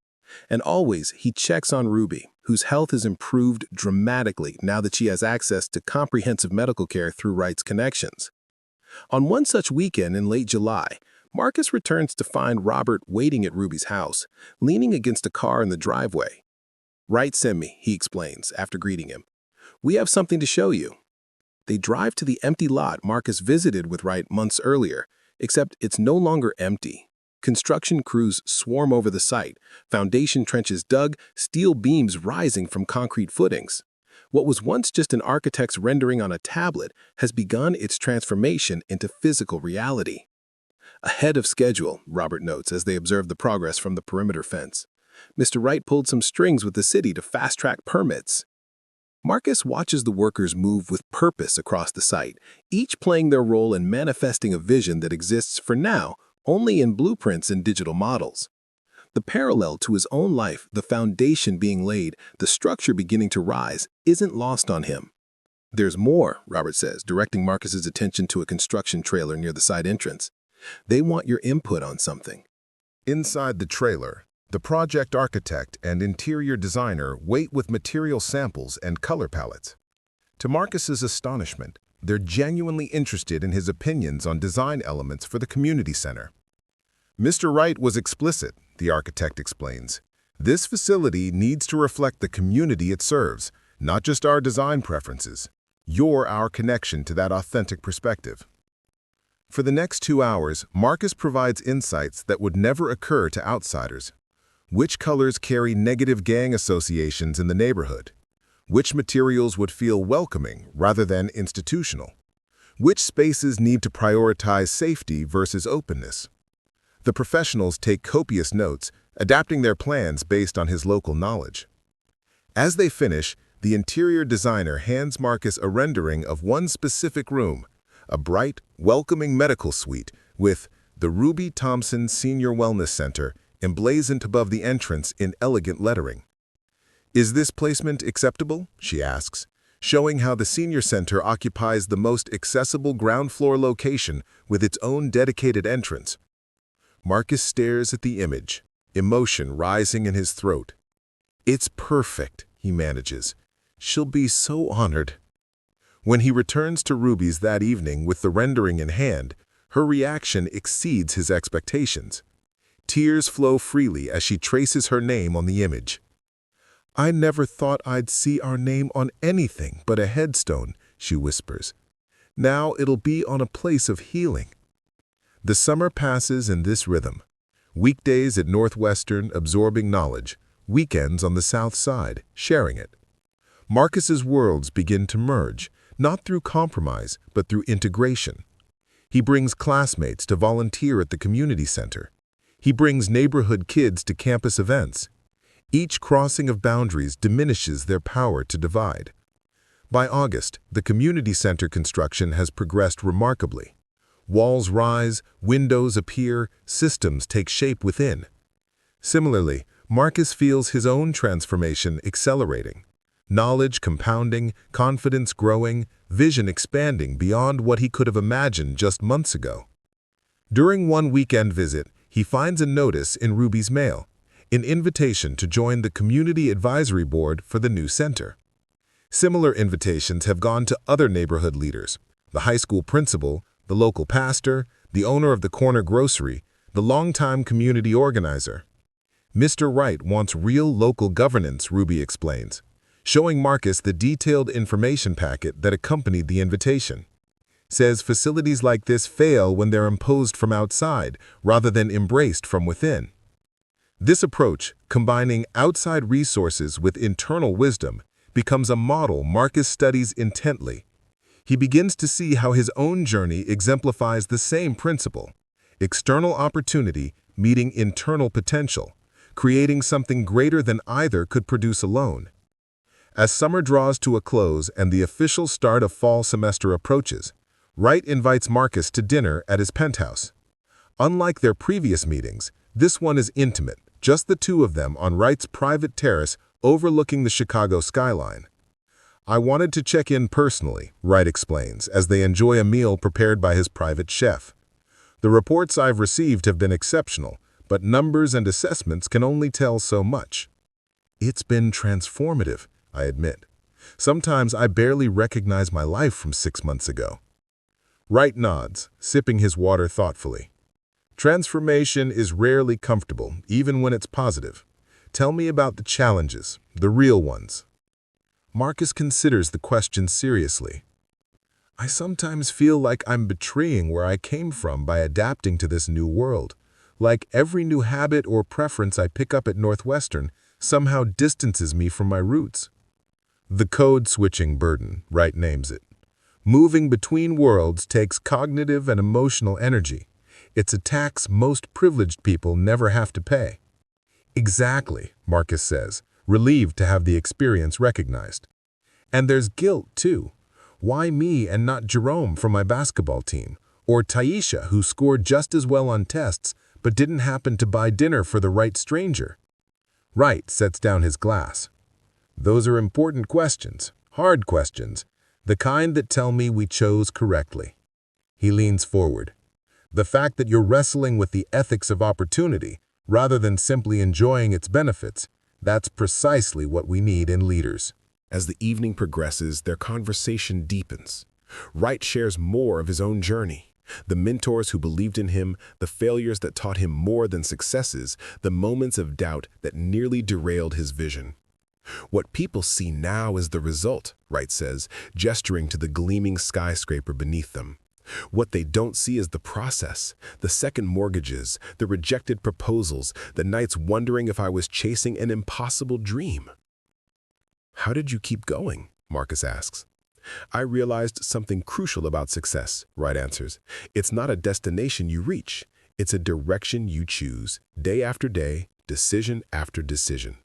And always, he checks on Ruby, whose health has improved dramatically now that she has access to comprehensive medical care through Wright's connections. On one such weekend in late July, Marcus returns to find Robert waiting at Ruby's house, leaning against a car in the driveway. "Wright sent me," he explains after greeting him. "We have something to show you." They drive to the empty lot Marcus visited with Wright months earlier, except it's no longer empty. Construction crews swarm over the site, foundation trenches dug, steel beams rising from concrete footings. What was once just an architect's rendering on a tablet has begun its transformation into physical reality. "Ahead of schedule," Robert notes as they observe the progress from the perimeter fence. "Mr. Wright pulled some strings with the city to fast-track permits." Marcus watches the workers move with purpose across the site, each playing their role in manifesting a vision that exists for now only in blueprints and digital models. The parallel to his own life, the foundation being laid, the structure beginning to rise, isn't lost on him. "There's more," Robert says, directing Marcus's attention to a construction trailer near the side entrance. "They want your input on something." Inside the trailer, the project architect and interior designer wait with material samples and color palettes. To Marcus's astonishment, they're genuinely interested in his opinions on design elements for the community center. "Mr. Wright was explicit," the architect explains. "This facility needs to reflect the community it serves, not just our design preferences. You're our connection to that authentic perspective." For the next 2 hours, Marcus provides insights that would never occur to outsiders. Which colors carry negative gang associations in the neighborhood? Which materials would feel welcoming rather than institutional? Which spaces need to prioritize safety versus openness? The professionals take copious notes, adapting their plans based on his local knowledge. As they finish, the interior designer hands Marcus a rendering of one specific room, a bright, welcoming medical suite with the Ruby Thompson Senior Wellness Center emblazoned above the entrance in elegant lettering. "Is this placement acceptable?" she asks, showing how the senior center occupies the most accessible ground floor location with its own dedicated entrance. Marcus stares at the image, emotion rising in his throat. "It's perfect," he manages. "She'll be so honored." When he returns to Ruby's that evening with the rendering in hand, her reaction exceeds his expectations. Tears flow freely as she traces her name on the image. "I never thought I'd see our name on anything but a headstone," she whispers. "Now it'll be on a place of healing." The summer passes in this rhythm. Weekdays at Northwestern absorbing knowledge, weekends on the South Side sharing it. Marcus's worlds begin to merge, not through compromise, but through integration. He brings classmates to volunteer at the community center. He brings neighborhood kids to campus events. Each crossing of boundaries diminishes their power to divide. By August, the community center construction has progressed remarkably. Walls rise, windows appear, systems take shape within. Similarly, Marcus feels his own transformation accelerating. Knowledge compounding, confidence growing, vision expanding beyond what he could have imagined just months ago. During one weekend visit, he finds a notice in Ruby's mail, an invitation to join the Community Advisory Board for the new center. Similar invitations have gone to other neighborhood leaders, the high school principal, the local pastor, the owner of the corner grocery, the longtime community organizer. "Mr. Wright wants real local governance," Ruby explains, showing Marcus the detailed information packet that accompanied the invitation. Says facilities like this fail when they're imposed from outside rather than embraced from within. This approach, combining outside resources with internal wisdom, becomes a model Marcus studies intently. He begins to see how his own journey exemplifies the same principle: external opportunity meeting internal potential, creating something greater than either could produce alone. As summer draws to a close and the official start of fall semester approaches, Wright invites Marcus to dinner at his penthouse. Unlike their previous meetings, this one is intimate, just the two of them on Wright's private terrace overlooking the Chicago skyline. "I wanted to check in personally," Wright explains, as they enjoy a meal prepared by his private chef. "The reports I've received have been exceptional, but numbers and assessments can only tell so much." "It's been transformative," I admit. "Sometimes I barely recognize my life from 6 months ago." Wright nods, sipping his water thoughtfully. "Transformation is rarely comfortable, even when it's positive. Tell me about the challenges, the real ones." Marcus considers the question seriously. "I sometimes feel like I'm betraying where I came from by adapting to this new world. Like every new habit or preference I pick up at Northwestern somehow distances me from my roots." "The code-switching burden," Wright names it. "Moving between worlds takes cognitive and emotional energy. It's a tax most privileged people never have to pay." "Exactly," Marcus says, relieved to have the experience recognized. "And there's guilt, too. Why me and not Jerome from my basketball team, or Taisha, who scored just as well on tests but didn't happen to buy dinner for the right stranger?" Wright sets down his glass. "Those are important questions, hard questions, the kind that tell me we chose correctly." He leans forward. "The fact that you're wrestling with the ethics of opportunity, rather than simply enjoying its benefits, that's precisely what we need in leaders." As the evening progresses, their conversation deepens. Wright shares more of his own journey. The mentors who believed in him, the failures that taught him more than successes, the moments of doubt that nearly derailed his vision. "What people see now is the result," Wright says, gesturing to the gleaming skyscraper beneath them. "What they don't see is the process, the second mortgages, the rejected proposals, the nights wondering if I was chasing an impossible dream." How did you keep going? Marcus asks. I realized something crucial about success, Wright answers. It's not a destination you reach. It's a direction you choose, day after day, decision after decision.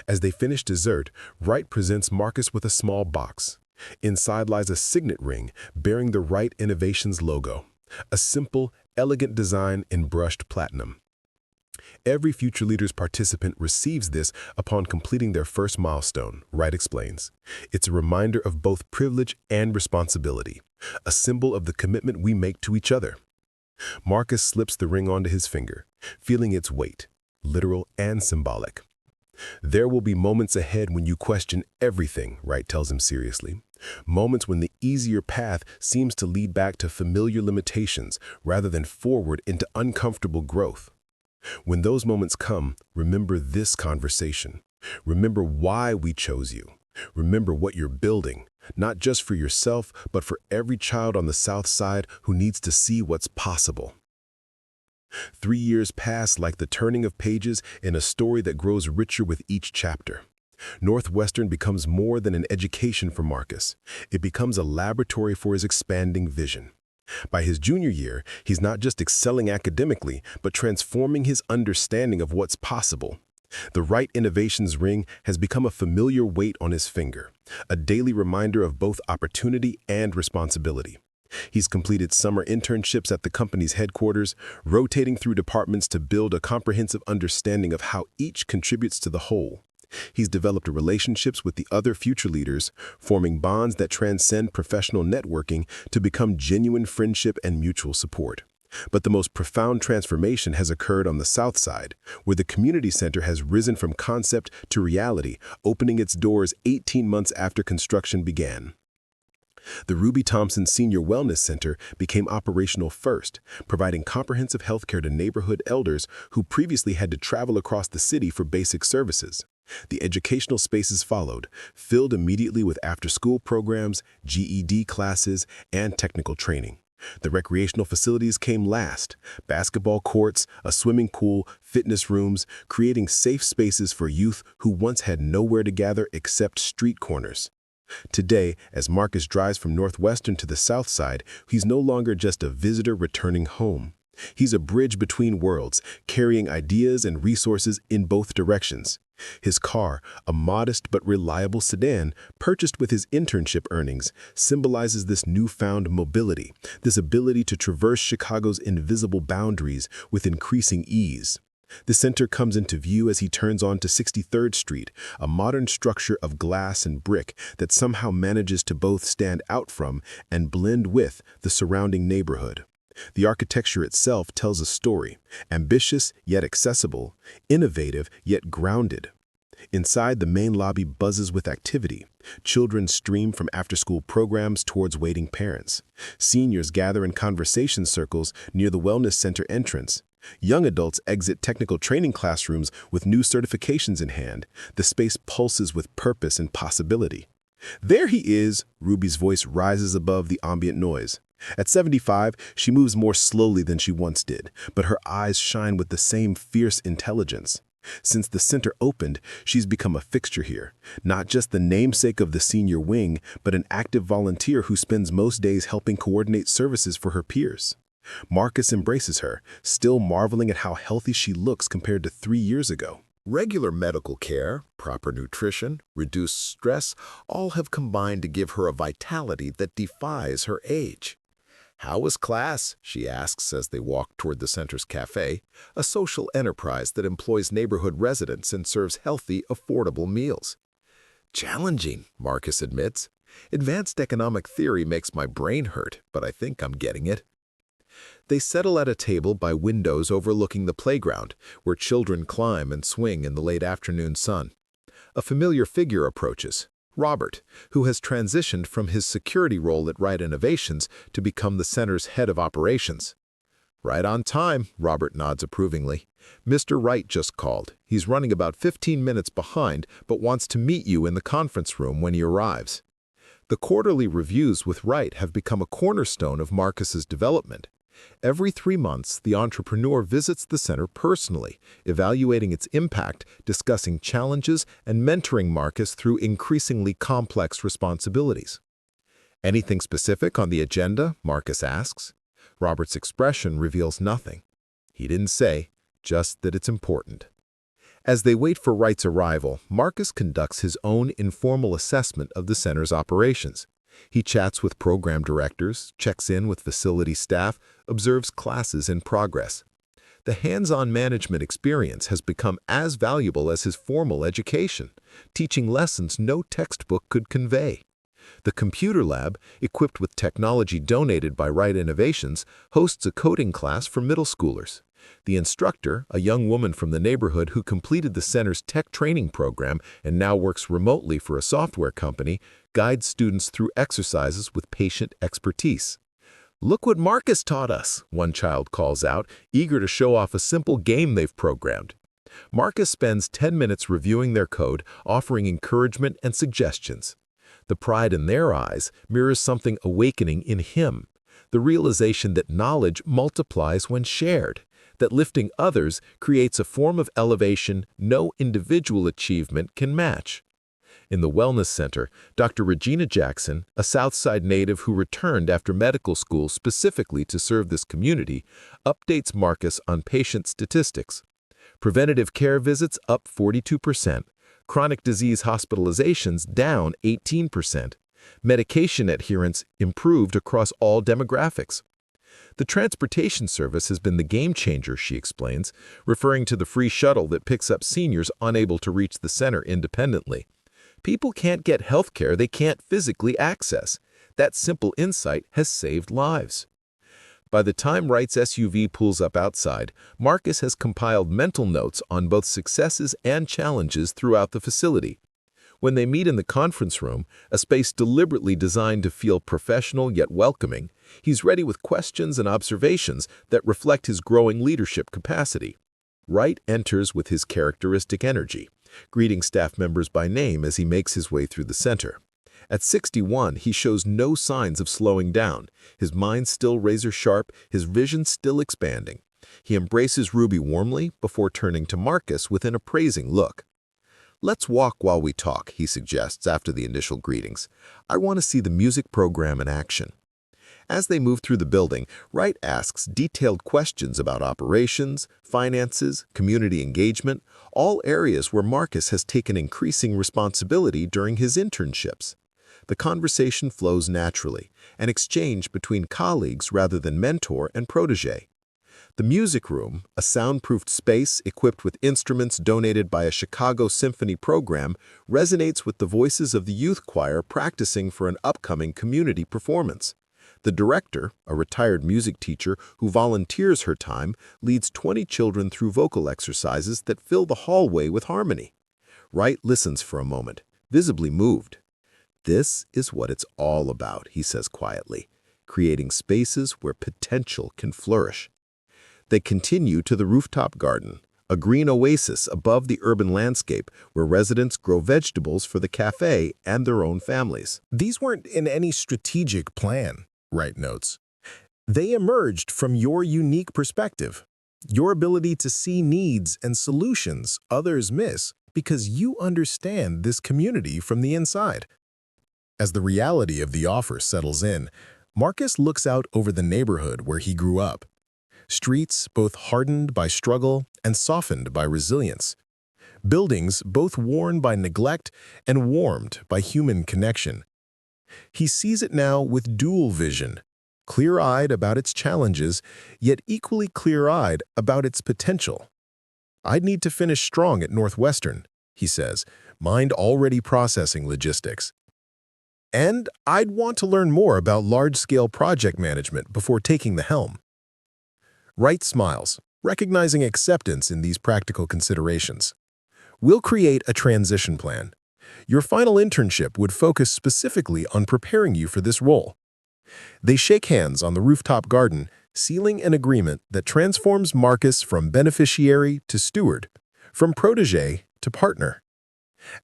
As they finish dessert, Wright presents Marcus with a small box. Inside lies a signet ring bearing the Wright Innovations logo, a simple, elegant design in brushed platinum. Every Future Leaders participant receives this upon completing their first milestone, Wright explains. It's a reminder of both privilege and responsibility, a symbol of the commitment we make to each other. Marcus slips the ring onto his finger, feeling its weight, literal and symbolic. There will be moments ahead when you question everything, Wright tells him seriously. Moments when the easier path seems to lead back to familiar limitations rather than forward into uncomfortable growth. When those moments come, remember this conversation. Remember why we chose you. Remember what you're building, not just for yourself, but for every child on the South Side who needs to see what's possible. 3 years pass like the turning of pages in a story that grows richer with each chapter. Northwestern becomes more than an education for Marcus. It becomes a laboratory for his expanding vision. By his junior year, he's not just excelling academically, but transforming his understanding of what's possible. The Wright Innovations ring has become a familiar weight on his finger, a daily reminder of both opportunity and responsibility. He's completed summer internships at the company's headquarters, rotating through departments to build a comprehensive understanding of how each contributes to the whole. He's developed relationships with the other future leaders, forming bonds that transcend professional networking to become genuine friendship and mutual support. But the most profound transformation has occurred on the South Side, where the community center has risen from concept to reality, opening its doors 18 months after construction began. The Ruby Thompson Senior Wellness Center became operational first, providing comprehensive healthcare to neighborhood elders who previously had to travel across the city for basic services. The educational spaces followed, filled immediately with after-school programs, GED classes, and technical training. The recreational facilities came last: basketball courts, a swimming pool, fitness rooms, creating safe spaces for youth who once had nowhere to gather except street corners. Today, as Marcus drives from Northwestern to the South Side, he's no longer just a visitor returning home. He's a bridge between worlds, carrying ideas and resources in both directions. His car, a modest but reliable sedan, purchased with his internship earnings, symbolizes this newfound mobility, this ability to traverse Chicago's invisible boundaries with increasing ease. The center comes into view as he turns onto 63rd Street, a modern structure of glass and brick that somehow manages to both stand out from and blend with the surrounding neighborhood. The architecture itself tells a story, ambitious yet accessible, innovative yet grounded. Inside, the main lobby buzzes with activity. Children stream from after-school programs towards waiting parents. Seniors gather in conversation circles near the Wellness Center entrance. Young adults exit technical training classrooms with new certifications in hand. The space pulses with purpose and possibility. There he is, Ruby's voice rises above the ambient noise. At 75, she moves more slowly than she once did, but her eyes shine with the same fierce intelligence. Since the center opened, she's become a fixture here, not just the namesake of the senior wing, but an active volunteer who spends most days helping coordinate services for her peers. Marcus embraces her, still marveling at how healthy she looks compared to 3 years ago. Regular medical care, proper nutrition, reduced stress, all have combined to give her a vitality that defies her age. "How was class?" she asks as they walk toward the center's cafe, a social enterprise that employs neighborhood residents and serves healthy, affordable meals. "Challenging," Marcus admits. "Advanced economic theory makes my brain hurt, but I think I'm getting it." They settle at a table by windows overlooking the playground, where children climb and swing in the late afternoon sun. A familiar figure approaches, Robert, who has transitioned from his security role at Wright Innovations to become the center's head of operations. "Right on time," Robert nods approvingly. "Mr. Wright just called. He's running about 15 minutes behind, but wants to meet you in the conference room when he arrives." The quarterly reviews with Wright have become a cornerstone of Marcus's development. Every 3 months, the entrepreneur visits the center personally, evaluating its impact, discussing challenges, and mentoring Marcus through increasingly complex responsibilities. Anything specific on the agenda? Marcus asks. Robert's expression reveals nothing. He didn't say, just that it's important. As they wait for Wright's arrival, Marcus conducts his own informal assessment of the center's operations. He chats with program directors, checks in with facility staff, observes classes in progress. The hands-on management experience has become as valuable as his formal education, teaching lessons no textbook could convey. The computer lab, equipped with technology donated by Wright Innovations, hosts a coding class for middle schoolers. The instructor, a young woman from the neighborhood who completed the center's tech training program and now works remotely for a software company, guides students through exercises with patient expertise. "Look what Marcus taught us," one child calls out, eager to show off a simple game they've programmed. Marcus spends 10 minutes reviewing their code, offering encouragement and suggestions. The pride in their eyes mirrors something awakening in him, the realization that knowledge multiplies when shared, that lifting others creates a form of elevation no individual achievement can match. In the Wellness Center, Dr. Regina Jackson, a Southside native who returned after medical school specifically to serve this community, updates Marcus on patient statistics. Preventative care visits up 42%, chronic disease hospitalizations down 18%, medication adherence improved across all demographics. The transportation service has been the game changer, she explains, referring to the free shuttle that picks up seniors unable to reach the center independently. People can't get health care they can't physically access. That simple insight has saved lives. By the time Wright's SUV pulls up outside, Marcus has compiled mental notes on both successes and challenges throughout the facility. When they meet in the conference room, a space deliberately designed to feel professional yet welcoming, he's ready with questions and observations that reflect his growing leadership capacity. Wright enters with his characteristic energy, greeting staff members by name as he makes his way through the center. At 61, he shows no signs of slowing down, his mind still razor-sharp, his vision still expanding. He embraces Ruby warmly before turning to Marcus with an appraising look. "Let's walk while we talk," he suggests after the initial greetings. "I want to see the music program in action." As they move through the building, Wright asks detailed questions about operations, finances, community engagement, all areas where Marcus has taken increasing responsibility during his internships. The conversation flows naturally, an exchange between colleagues rather than mentor and protege. The music room, a soundproofed space equipped with instruments donated by a Chicago symphony program, resonates with the voices of the youth choir practicing for an upcoming community performance. The director, a retired music teacher who volunteers her time, leads 20 children through vocal exercises that fill the hallway with harmony. Wright listens for a moment, visibly moved. "This is what it's all about," he says quietly, "creating spaces where potential can flourish." They continue to the rooftop garden, a green oasis above the urban landscape where residents grow vegetables for the cafe and their own families. These weren't in any strategic plan, Wright notes. They emerged from your unique perspective, your ability to see needs and solutions others miss because you understand this community from the inside. As the reality of the offer settles in, Marcus looks out over the neighborhood where he grew up. Streets both hardened by struggle and softened by resilience. Buildings both worn by neglect and warmed by human connection. He sees it now with dual vision, clear-eyed about its challenges, yet equally clear-eyed about its potential. "I'd need to finish strong at Northwestern," he says, mind already processing logistics. "And I'd want to learn more about large-scale project management before taking the helm." Wright smiles, recognizing acceptance in these practical considerations. "We'll create a transition plan. Your final internship would focus specifically on preparing you for this role." They shake hands on the rooftop garden, sealing an agreement that transforms Marcus from beneficiary to steward, from protege to partner.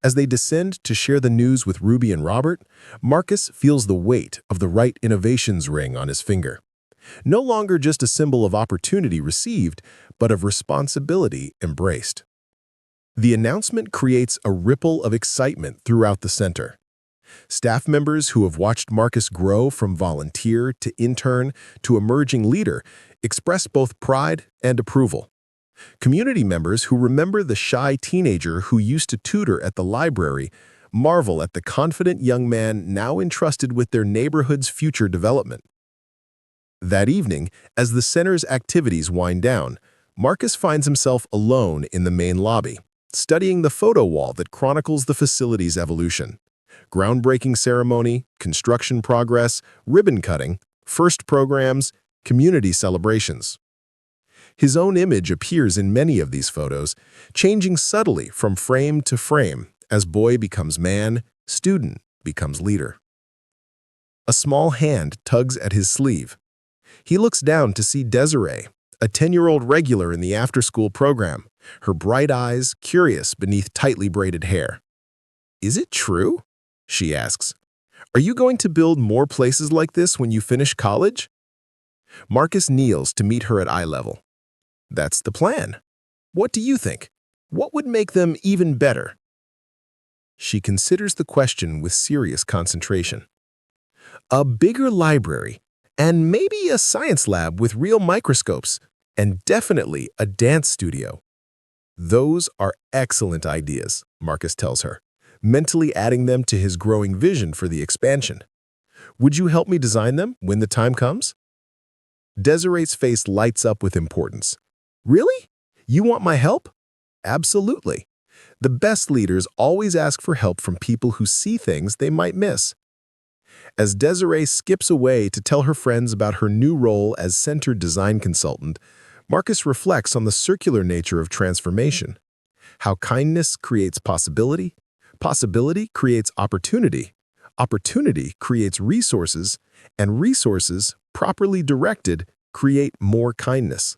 As they descend to share the news with Ruby and Robert, Marcus feels the weight of the Wright Innovations ring on his finger. No longer just a symbol of opportunity received, but of responsibility embraced. The announcement creates a ripple of excitement throughout the center. Staff members who have watched Marcus grow from volunteer to intern to emerging leader express both pride and approval. Community members who remember the shy teenager who used to tutor at the library marvel at the confident young man now entrusted with their neighborhood's future development. That evening, as the center's activities wind down, Marcus finds himself alone in the main lobby, studying the photo wall that chronicles the facility's evolution. Groundbreaking ceremony, construction progress, ribbon cutting, first programs, community celebrations. His own image appears in many of these photos, changing subtly from frame to frame as boy becomes man, student becomes leader. A small hand tugs at his sleeve. He looks down to see Desiree, a 10-year-old regular in the after-school program, her bright eyes curious beneath tightly braided hair. "Is it true?" she asks. "Are you going to build more places like this when you finish college?" Marcus kneels to meet her at eye level. "That's the plan. What do you think? What would make them even better?" She considers the question with serious concentration. "A bigger library, and maybe a science lab with real microscopes, and definitely a dance studio." "Those are excellent ideas," Marcus tells her, mentally adding them to his growing vision for the expansion. "Would you help me design them when the time comes?" Desiree's face lights up with importance. "Really? You want my help?" "Absolutely. The best leaders always ask for help from people who see things they might miss." As Desiree skips away to tell her friends about her new role as center design consultant, Marcus reflects on the circular nature of transformation, how kindness creates possibility, possibility creates opportunity, opportunity creates resources, and resources, properly directed, create more kindness.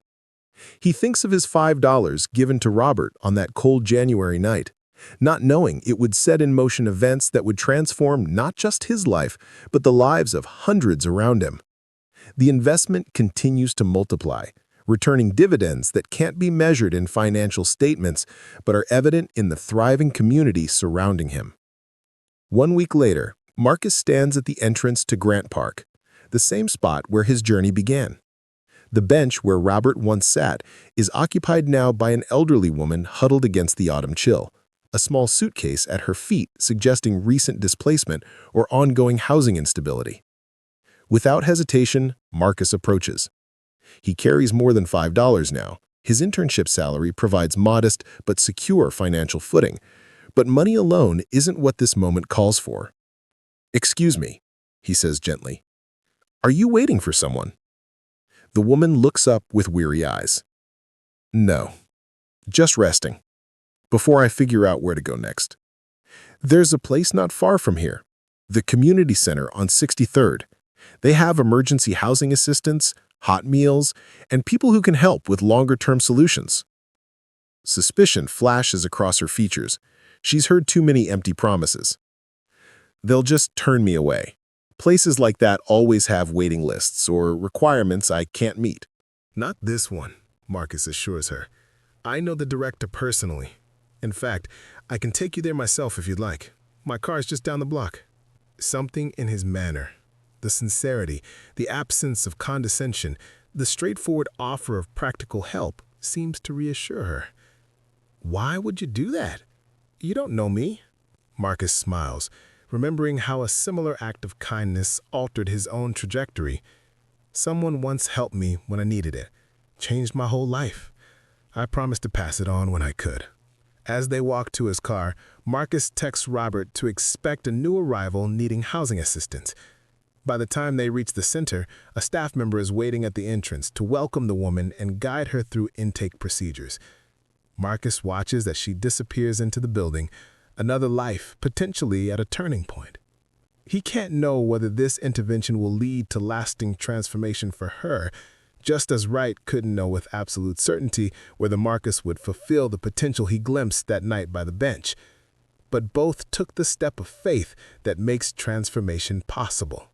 He thinks of his $5 given to Robert on that cold January night, not knowing it would set in motion events that would transform not just his life, but the lives of hundreds around him. The investment continues to multiply, returning dividends that can't be measured in financial statements, but are evident in the thriving community surrounding him. 1 week later, Marcus stands at the entrance to Grant Park, the same spot where his journey began. The bench where Robert once sat is occupied now by an elderly woman huddled against the autumn chill, a small suitcase at her feet suggesting recent displacement or ongoing housing instability. Without hesitation, Marcus approaches. He carries more than $5 now. His internship salary provides modest but secure financial footing, but money alone isn't what this moment calls for. "Excuse me," he says gently. "Are you waiting for someone?" The woman looks up with weary eyes. "No, just resting, before I figure out where to go next. There's a place not far from here, the community center on 63rd. They have emergency housing assistance, hot meals, and people who can help with longer-term solutions." Suspicion flashes across her features. She's heard too many empty promises. "They'll just turn me away. Places like that always have waiting lists or requirements I can't meet." "Not this one," Marcus assures her. "I know the director personally. In fact, I can take you there myself if you'd like. My car's just down the block." Something in his manner, the sincerity, the absence of condescension, the straightforward offer of practical help seems to reassure her. "Why would you do that? You don't know me." Marcus smiles, remembering how a similar act of kindness altered his own trajectory. "Someone once helped me when I needed it. Changed my whole life. I promised to pass it on when I could." As they walk to his car, Marcus texts Robert to expect a new arrival needing housing assistance. By the time they reach the center, a staff member is waiting at the entrance to welcome the woman and guide her through intake procedures. Marcus watches as she disappears into the building, another life potentially at a turning point. He can't know whether this intervention will lead to lasting transformation for her, just as Wright couldn't know with absolute certainty whether Marcus would fulfill the potential he glimpsed that night by the bench. But both took the step of faith that makes transformation possible.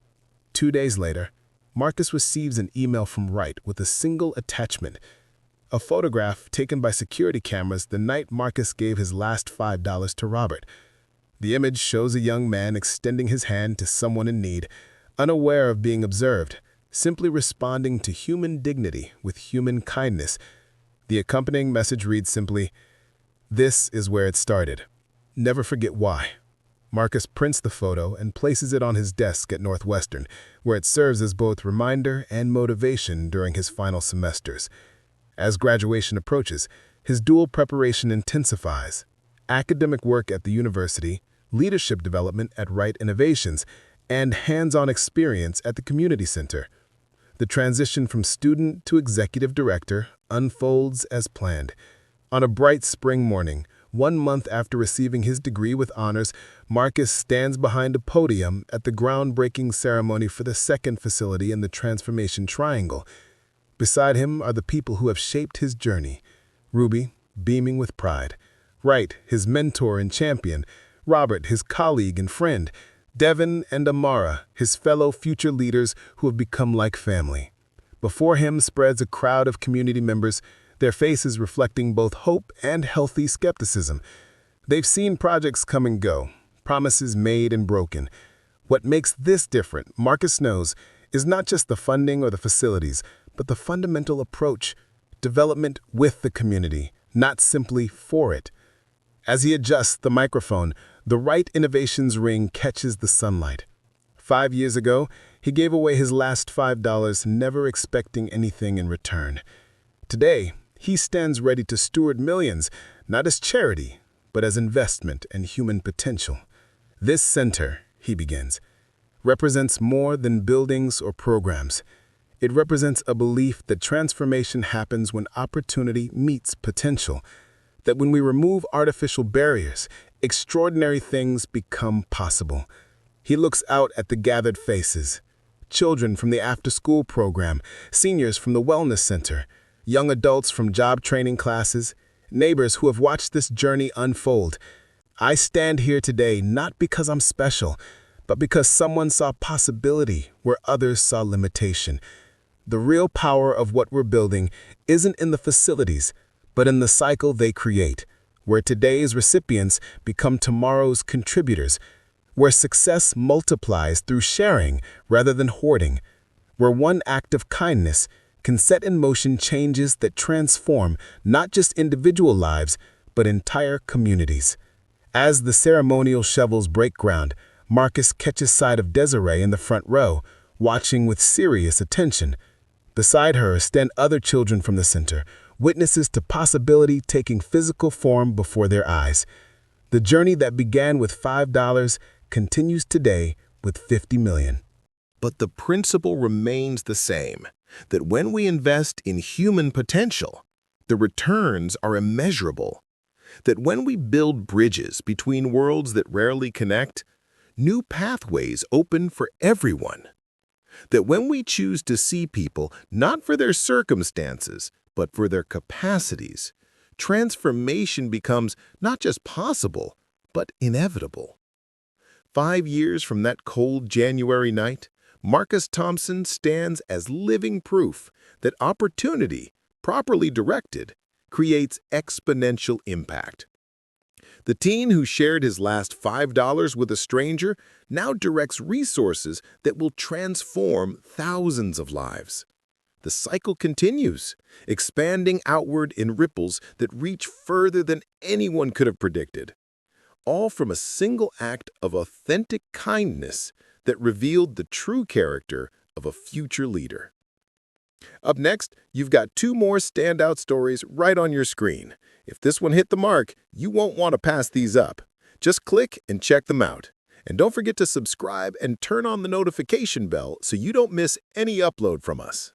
2 days later, Marcus receives an email from Wright with a single attachment, a photograph taken by security cameras the night Marcus gave his last $5 to Robert. The image shows a young man extending his hand to someone in need, unaware of being observed, simply responding to human dignity with human kindness. The accompanying message reads simply, "This is where it started. Never forget why." Marcus prints the photo and places it on his desk at Northwestern, where it serves as both reminder and motivation during his final semesters. As graduation approaches, his dual preparation intensifies. Academic work at the university, leadership development at Wright Innovations, and hands-on experience at the community center. The transition from student to executive director unfolds as planned. On a bright spring morning, 1 month after receiving his degree with honors, Marcus stands behind a podium at the groundbreaking ceremony for the second facility in the Transformation Triangle. Beside him are the people who have shaped his journey. Ruby, beaming with pride. Wright, his mentor and champion. Robert, his colleague and friend. Devin and Amara, his fellow future leaders who have become like family. Before him spreads a crowd of community members, their faces reflecting both hope and healthy skepticism. They've seen projects come and go, promises made and broken. What makes this different, Marcus knows, is not just the funding or the facilities, but the fundamental approach, development with the community, not simply for it. As he adjusts the microphone, the Wright Innovations ring catches the sunlight. 5 years ago, he gave away his last $5, never expecting anything in return. Today, he stands ready to steward millions, not as charity, but as investment and human potential. This center, he begins, represents more than buildings or programs. It represents a belief that transformation happens when opportunity meets potential, that when we remove artificial barriers, extraordinary things become possible. He looks out at the gathered faces, children from the after-school program, seniors from the wellness center, young adults from job training classes, neighbors who have watched this journey unfold. I stand here today not because I'm special, but because someone saw possibility where others saw limitation. The real power of what we're building isn't in the facilities, but in the cycle they create, where today's recipients become tomorrow's contributors, where success multiplies through sharing rather than hoarding, where one act of kindness can set in motion changes that transform not just individual lives, but entire communities. As the ceremonial shovels break ground, Marcus catches sight of Desiree in the front row, watching with serious attention. Beside her stand other children from the center, witnesses to possibility taking physical form before their eyes. The journey that began with $5 continues today with 50 million. But the principle remains the same, that when we invest in human potential, the returns are immeasurable. That when we build bridges between worlds that rarely connect, new pathways open for everyone. That when we choose to see people not for their circumstances, but for their capacities, transformation becomes not just possible, but inevitable. 5 years from that cold January night, Marcus Thompson stands as living proof that opportunity, properly directed, creates exponential impact. The teen who shared his last $5 with a stranger now directs resources that will transform thousands of lives. The cycle continues, expanding outward in ripples that reach further than anyone could have predicted, all from a single act of authentic kindness that revealed the true character of a future leader. Up next, you've got 2 more standout stories right on your screen. If this one hit the mark, you won't want to pass these up. Just click and check them out. And don't forget to subscribe and turn on the notification bell so you don't miss any upload from us.